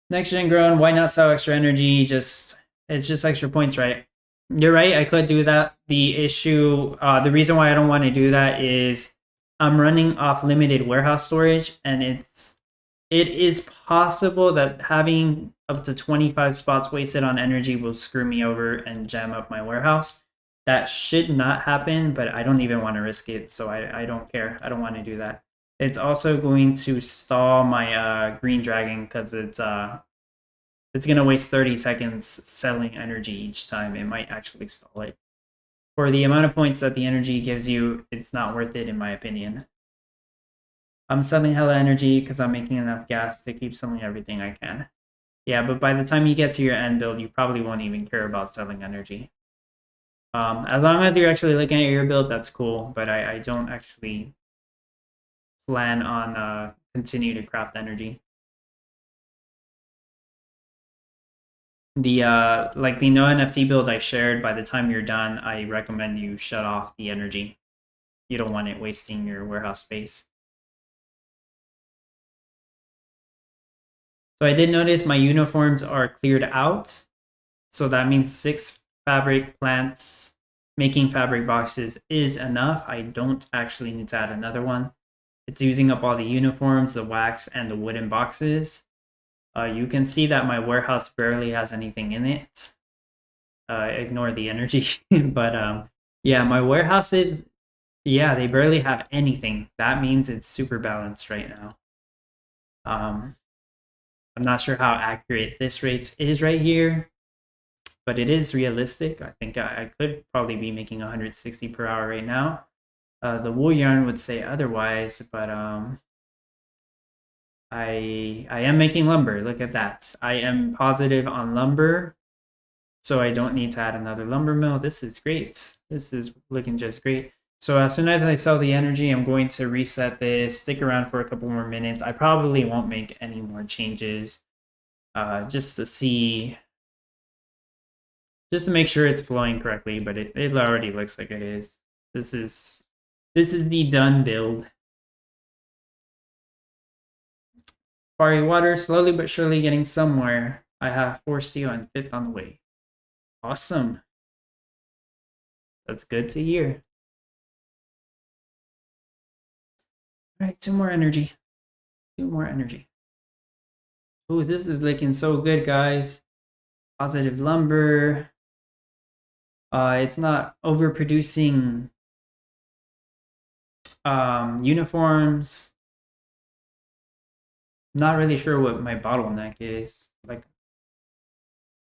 Next gen grown, why not sell extra energy? It's just extra points, right? You're right, I could do that. The issue, the reason why I don't want to do that is I'm running off limited warehouse storage, and it is possible that having up to 25 spots wasted on energy will screw me over and jam up my warehouse. That should not happen, but I don't even want to risk it, so I don't care. I don't want to do that. It's also going to stall my green dragon because it's gonna waste 30 seconds selling energy each time. It might actually stall it. For the amount of points that the energy gives you, it's not worth it in my opinion. I'm selling hella energy because I'm making enough gas to keep selling everything I can. Yeah, but by the time you get to your end build, you probably won't even care about selling energy. As long as you're actually looking at your build, that's cool, but I don't actually plan on continue to craft energy. The like the no NFT build I shared, by the time you're done, I recommend you shut off the energy. You don't want it wasting your warehouse space. So I did notice my uniforms are cleared out. So that means 6 fabric plants making fabric boxes is enough. I don't actually need to add another one. It's using up all the uniforms, the wax, and the wooden boxes. You can see that my warehouse barely has anything in it. Ignore the energy. But yeah, my warehouses, yeah, they barely have anything. That means it's super balanced right now. I'm not sure how accurate this rate is right here, but it is realistic. I think I could probably be making 160 per hour right now. The wool yarn would say otherwise, but I am making lumber. Look at that. I am positive on lumber, so I don't need to add another lumber mill. This is great. This is looking just great. So as soon as I sell the energy, I'm going to reset this, stick around for a couple more minutes. I probably won't make any more changes just to see, just to make sure it's flowing correctly, but it already looks like it is. This is the done build. Quarry water, slowly but surely getting somewhere. I have 4 steel and 5th on the way. Awesome. That's good to hear. All right, 2 more energy. 2 more energy. Oh, this is looking so good, guys. Positive lumber. It's not overproducing uniforms. Not really sure what my bottleneck is. Like,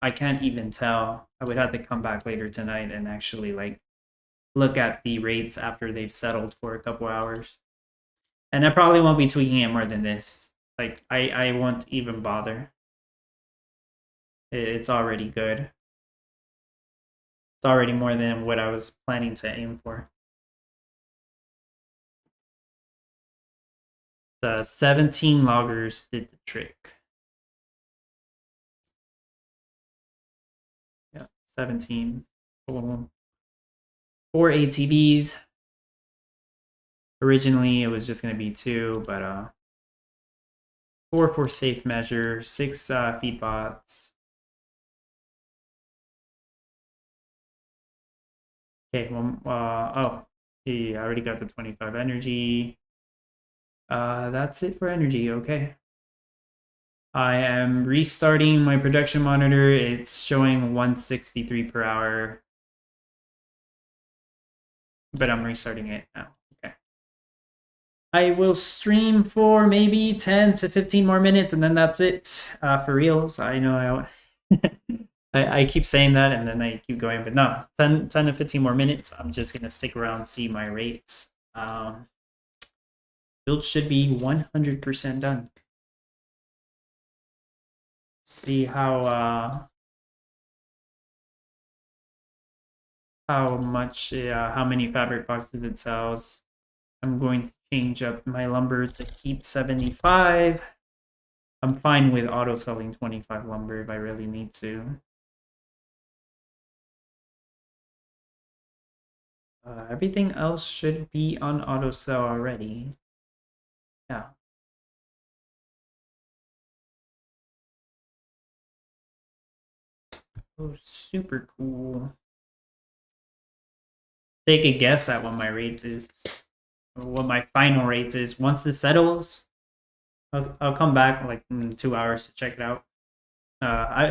I can't even tell. I would have to come back later tonight and actually like look at the rates after they've settled for a couple hours. And I probably won't be tweaking it more than this. Like, I won't even bother. It's already good. It's already more than what I was planning to aim for. The 17 loggers did the trick. Yeah, 17. 4 ATVs. Originally, it was just going to be 2, but 4 for safe measure, 6 feed bots. Okay, well, oh, he already got the 25 energy. That's it for energy, okay. I am restarting my production monitor. It's showing 163 per hour, but I'm restarting it now. Okay. I will stream for maybe 10 to 15 more minutes, and then that's it for reals. I know I keep saying that, and then I keep going, but no, 10 to 15 more minutes. I'm just going to stick around, see my rates. Build should be 100% done. See how much, how many fabric boxes it sells. I'm going to change up my lumber to keep 75. I'm fine with auto selling 25 lumber if I really need to. Everything else should be on auto sell already. Yeah. Oh, super cool. Take a guess at what my rates is, or what my final rates is. Once this settles, I'll come back like in 2 hours to check it out.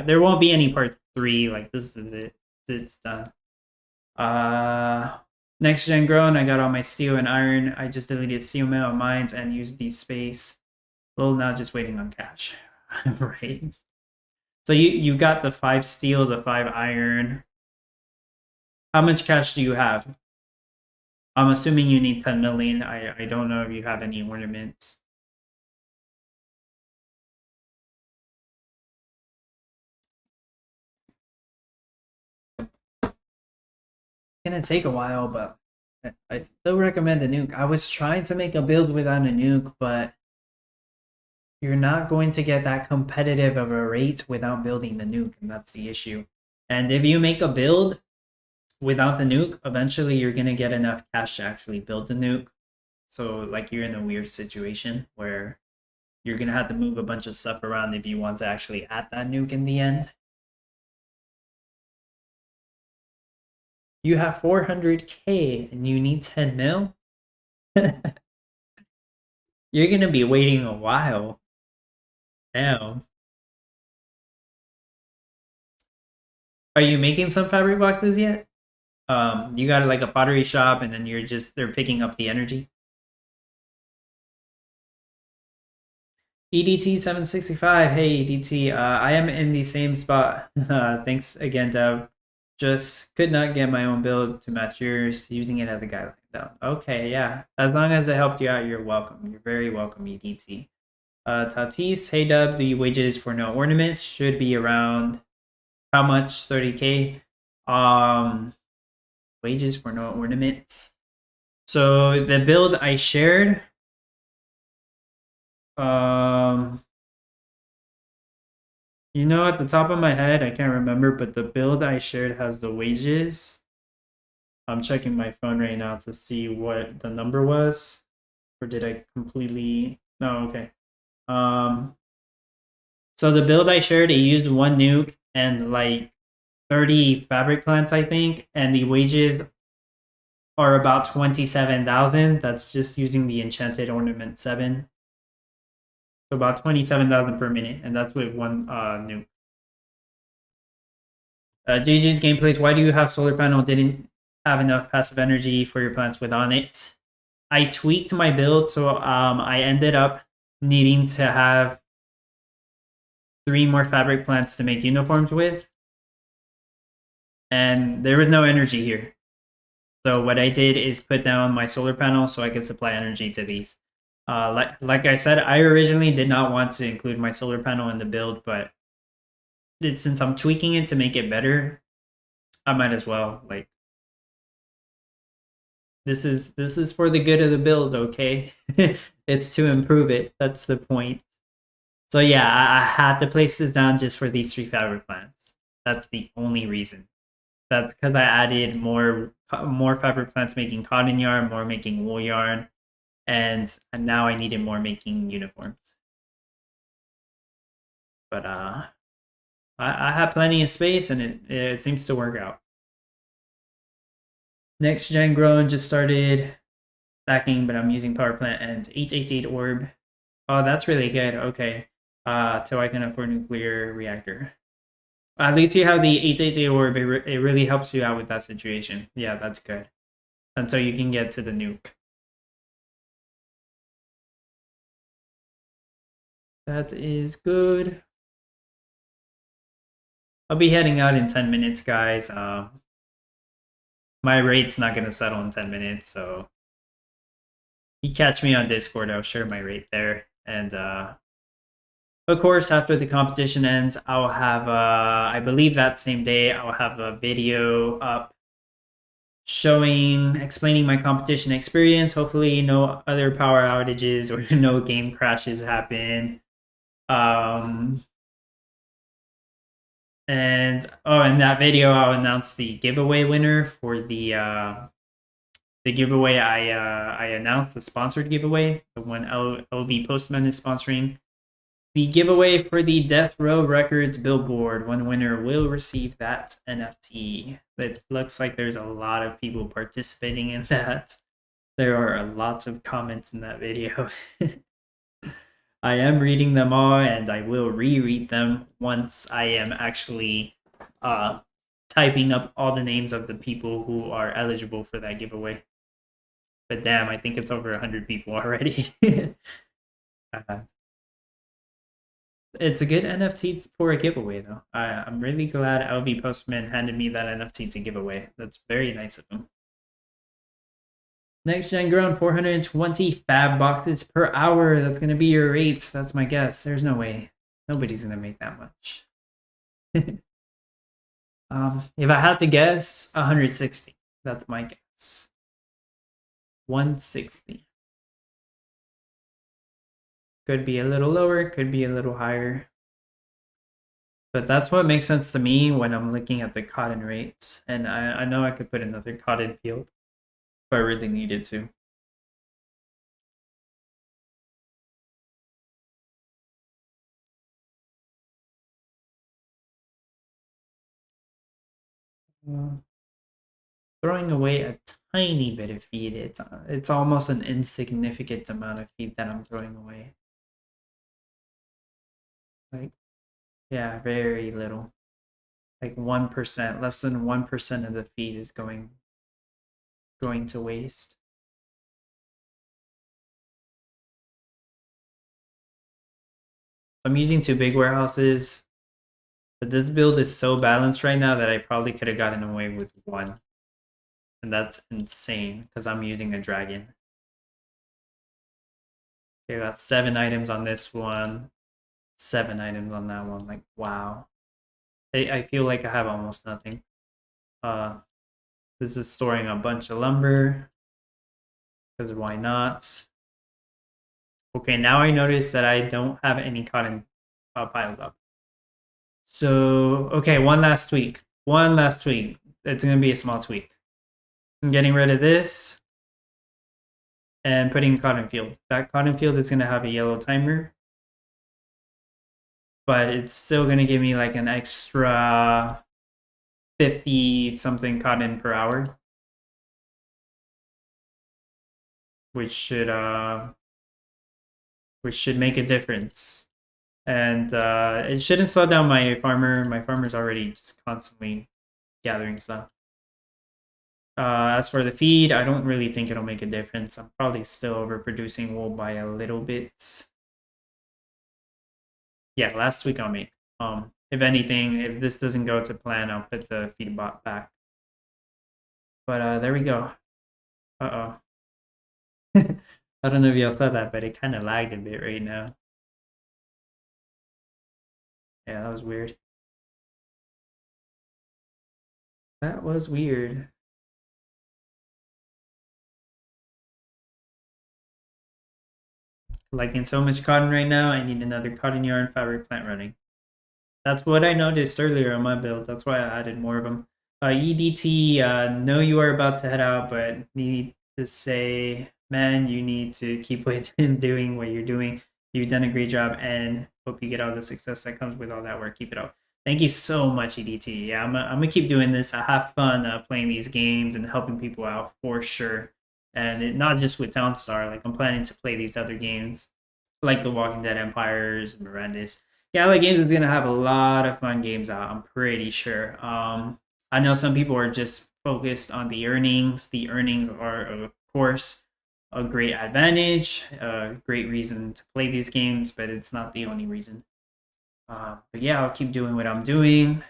There won't be any part 3. Like, this is it. It's done. Next gen grown. I got all my steel and iron. I just deleted steel metal mines and used the space. Well, now just waiting on cash. Right. So you got the 5 steel, the 5 iron. How much cash do you have? I'm assuming you need 10 million. I don't know if you have any ornaments. It's gonna take a while, but I still recommend the nuke. I was trying to make a build without a nuke, but you're not going to get that competitive of a rate without building the nuke, and that's the issue. And if you make a build without the nuke, eventually you're gonna get enough cash to actually build the nuke. So like you're in a weird situation where you're gonna have to move a bunch of stuff around if you want to actually add that nuke in the end. You have 400K and you need 10 mil? You're gonna be waiting a while. Damn. Are you making some fabric boxes yet? You got like a pottery shop and then they're picking up the energy. EDT765, hey EDT, I am in the same spot. Thanks again, Dev. Just could not get my own build to match yours, using it as a guideline. Okay, yeah. As long as it helped you out, you're welcome. You're very welcome, EDT. Tatis, hey Dub, the wages for no ornaments should be around how much? 30K. Wages for no ornaments. So the build I shared, you know, at the top of my head, I can't remember, but the build I shared has the wages. I'm checking my phone right now to see what the number was, or did I completely? No, okay. So the build I shared, it used 1 nuke and like 30 fabric plants, I think, and the wages are about 27,000. That's just using the enchanted ornament 7. So about 27,000 per minute, and that's with 1 nuke. JJ's gameplays. Why do you have solar panel? Didn't have enough passive energy for your plants with on it. I tweaked my build, so I ended up needing to have 3 more fabric plants to make uniforms with, and there was no energy here. So what I did is put down my solar panel so I could supply energy to these. Like I said, I originally did not want to include my solar panel in the build, but since I'm tweaking it to make it better, I might as well. Like, this is for the good of the build, okay? It's to improve it. That's the point. So yeah, I had to place this down just for these 3 fabric plants. That's the only reason. That's because I added more fabric plants making cotton yarn, more making wool yarn, and now I needed more making uniforms. But I have plenty of space, and it seems to work out. Next gen grown just started stacking, but I'm using power plant and 888 orb. Oh, that's really good. Okay, so I can afford nuclear reactor. At least you have the 888 orb. It really helps you out with that situation. Yeah, that's good. Until you can get to the nuke. That is good. I'll be heading out in 10 minutes, guys. My rate's not going to settle in 10 minutes, so you catch me on Discord, I'll share my rate there. And of course, after the competition ends, I'll have, I believe that same day, I'll have a video up explaining my competition experience. Hopefully no other power outages or no game crashes happen. And in that video, I'll announce the giveaway winner for the the giveaway I announced, the sponsored giveaway, the one LB Postman is sponsoring. The giveaway for the Death Row Records billboard. One winner will receive that NFT. It looks like there's a lot of people participating in that. There are lots of comments in that video. I am reading them all, and I will reread them once I am actually typing up all the names of the people who are eligible for that giveaway. But damn, I think it's over 100 people already. uh, it's a good NFT for a giveaway, though. I'm really glad LV Postman handed me that NFT to give away. That's very nice of him. Next gen grown 420 fab boxes per hour. That's going to be your rate. That's my guess. There's no way. Nobody's going to make that much. If I had to guess, 160. That's my guess. 160. Could be a little lower, could be a little higher. But that's what makes sense to me when I'm looking at the cotton rates. And I know I could put another cotton field if I really needed to. Throwing away a tiny bit of feed. It's almost an insignificant amount of feed that I'm throwing away. Like, yeah, very little. Like 1%, less than 1% of the feed is going to waste. I'm using 2 big warehouses, but this build is so balanced right now that I probably could have gotten away with 1. And that's insane because I'm using a dragon. Okay, I got 7 items on this one, 7 items on that one. Like, wow. I feel like I have almost nothing. This is storing a bunch of lumber because why not? Okay, now I notice that I don't have any cotton piled up. So, okay, one last tweak. One last tweak. It's going to be a small tweak. I'm getting rid of this and putting cotton field. That cotton field is going to have a yellow timer, but it's still going to give me like an extra 50 something cotton per hour, which should make a difference. And it shouldn't slow down my farmer. My farmer's already just constantly gathering stuff. As for the feed, I don't really think it'll make a difference. I'm probably still overproducing wool by a little bit. Yeah, last week I'll make. If anything, if this doesn't go to plan, I'll put the feed bot back. But there we go. Uh-oh. I don't know if y'all saw that, but it kind of lagged a bit right now. Yeah, that was weird. That was weird. Collecting so much cotton right now, I need another cotton yarn fabric plant running. That's what I noticed earlier on my build. That's why I added more of them. EDT, know you are about to head out, but need to say, man, you need to keep doing what you're doing. You've done a great job, and hope you get all the success that comes with all that work. Keep it up. Thank you so much, EDT. Yeah, I'm gonna keep doing this. I have fun playing these games and helping people out for sure. And not just with Townstar. Like I'm planning to play these other games, like the Walking Dead Empires, Mirandus. Gala Games is gonna have a lot of fun games out. I'm pretty sure. I know some people are just focused on the earnings. The earnings are, of course, a great advantage, a great reason to play these games, but it's not the only reason. But yeah, I'll keep doing what I'm doing.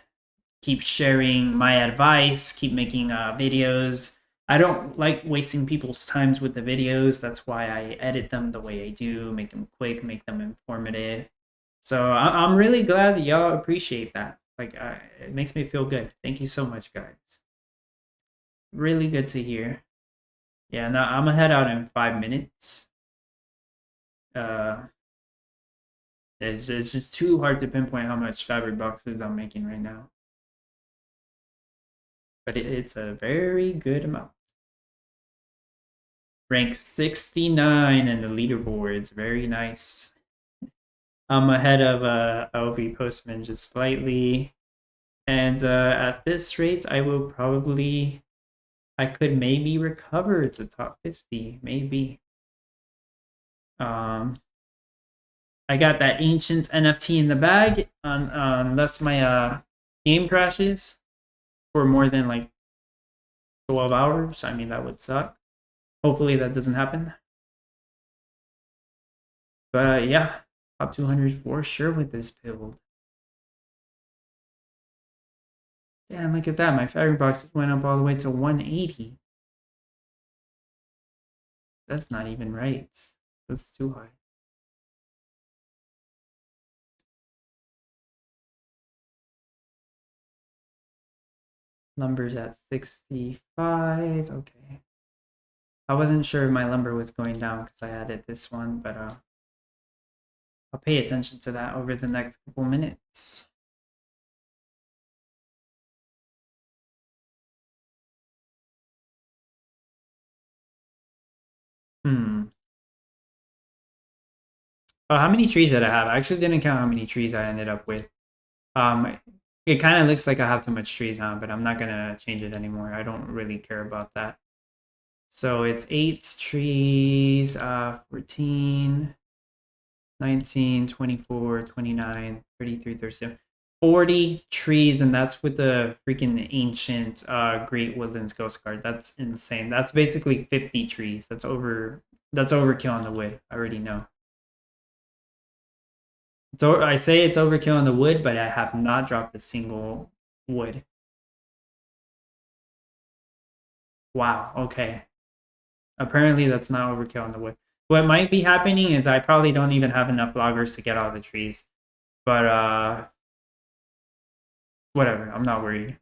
Keep sharing my advice. Keep making videos. I don't like wasting people's times with the videos. That's why I edit them the way I do, make them quick, make them informative. So I'm really glad y'all appreciate that. Like, it makes me feel good. Thank you so much, guys. Really good to hear. Yeah, now I'm gonna head out in 5 minutes. It's just too hard to pinpoint how much fabric boxes I'm making right now. But it's a very good amount. Rank 69 in the leaderboards. Very nice. I'm ahead of LB Postman just slightly. And at this rate, I could maybe recover to top 50, maybe. I got that ancient NFT in the bag, unless my game crashes for more than like 12 hours. I mean, that would suck. Hopefully that doesn't happen. But yeah, top 200 for sure with this build. Damn, look at that. My fabric boxes went up all the way to 180. That's not even right. That's too high. Lumber's at 65. Okay. I wasn't sure if my lumber was going down because I added this one, but I'll pay attention to that over the next couple minutes. Oh, how many trees did I have? I actually didn't count how many trees I ended up with. It kind of looks like I have too much trees now, but I'm not gonna change it anymore. I don't really care about that. So it's 8 trees, 14, 19, 24, 29, 33, 37, 40 trees, and that's with the freaking ancient Great Woodlands Ghost card. That's insane. That's basically 50 trees. That's overkill on the wood. I already know. So I say it's overkill on the wood, but I have not dropped a single wood. Wow, okay. Apparently that's not overkill on the wood. What might be happening is I probably don't even have enough loggers to get all the trees. But whatever, I'm not worried.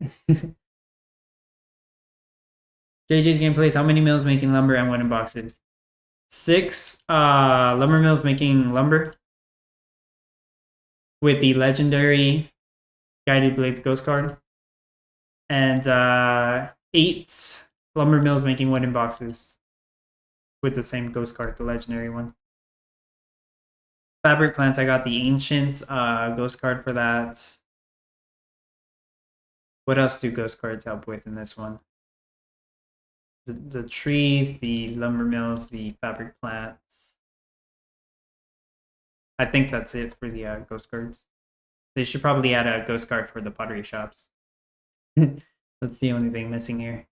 JJ's gameplays, how many mills making lumber and wooden boxes? 6 lumber mills making lumber with the legendary Guided Blades Ghost card. And 8 lumber mills making wooden boxes with the same ghost card, the legendary one. Fabric plants, I got the ancient ghost card for that. What else do ghost cards help with in this one? The trees, the lumber mills, the fabric plants. I think that's it for the ghost cards. They should probably add a ghost card for the pottery shops. That's the only thing missing here.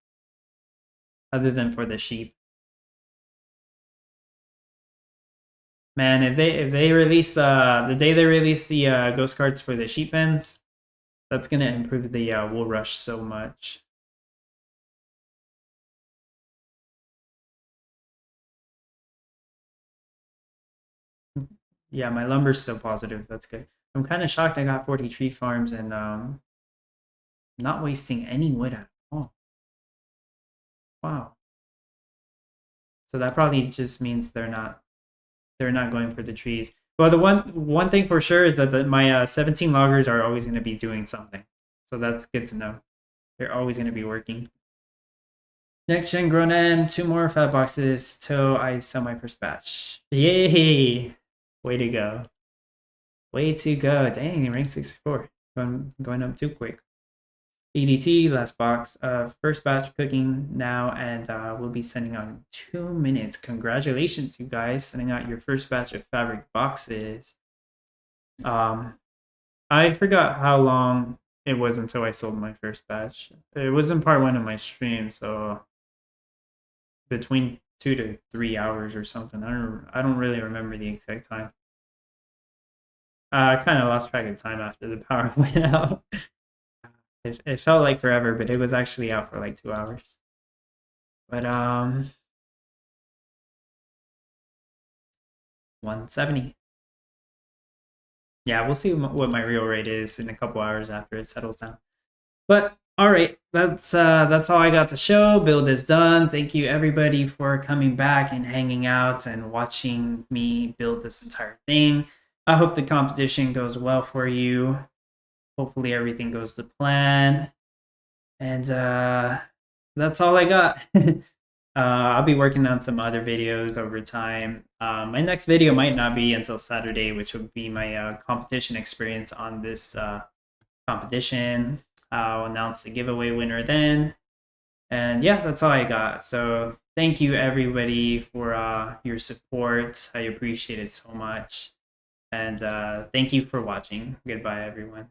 Other than for the sheep. Man, if they release the day they release the ghost cards for the sheep pens, that's gonna improve the wool rush so much. Yeah, my lumber's still positive. That's good. I'm kind of shocked I got 40 tree farms and not wasting any wood at all. Wow. So that probably just means they're not going for the trees. Well, the one thing for sure is that my 17 loggers are always going to be doing something. So that's good to know. They're always going to be working. Next gen Gronan, 2 more fat boxes till I sell my first batch. Yay! Way to go. Way to go. Dang, rank 64. Going up too quick. EDT, last box. First batch cooking now, and we'll be sending out in 2 minutes. Congratulations, you guys, sending out your first batch of fabric boxes. I forgot how long it was until I sold my first batch. It was in part 1 of my stream, so between 2 to 3 hours or something. I don't really remember the exact time. I kind of lost track of time after the power went out. It felt like forever, but it was actually out for like 2 hours. But 170. Yeah, we'll see what my real rate is in a couple hours after it settles down. But all right, that's all I got to show. Build is done. Thank you everybody for coming back and hanging out and watching me build this entire thing. I hope the competition goes well for you. Hopefully everything goes to plan. And that's all I got. I'll be working on some other videos over time. My next video might not be until Saturday, which will be my competition experience on this competition. I'll announce the giveaway winner then. And yeah, that's all I got. So thank you everybody for your support. I appreciate it so much. And thank you for watching. Goodbye, everyone.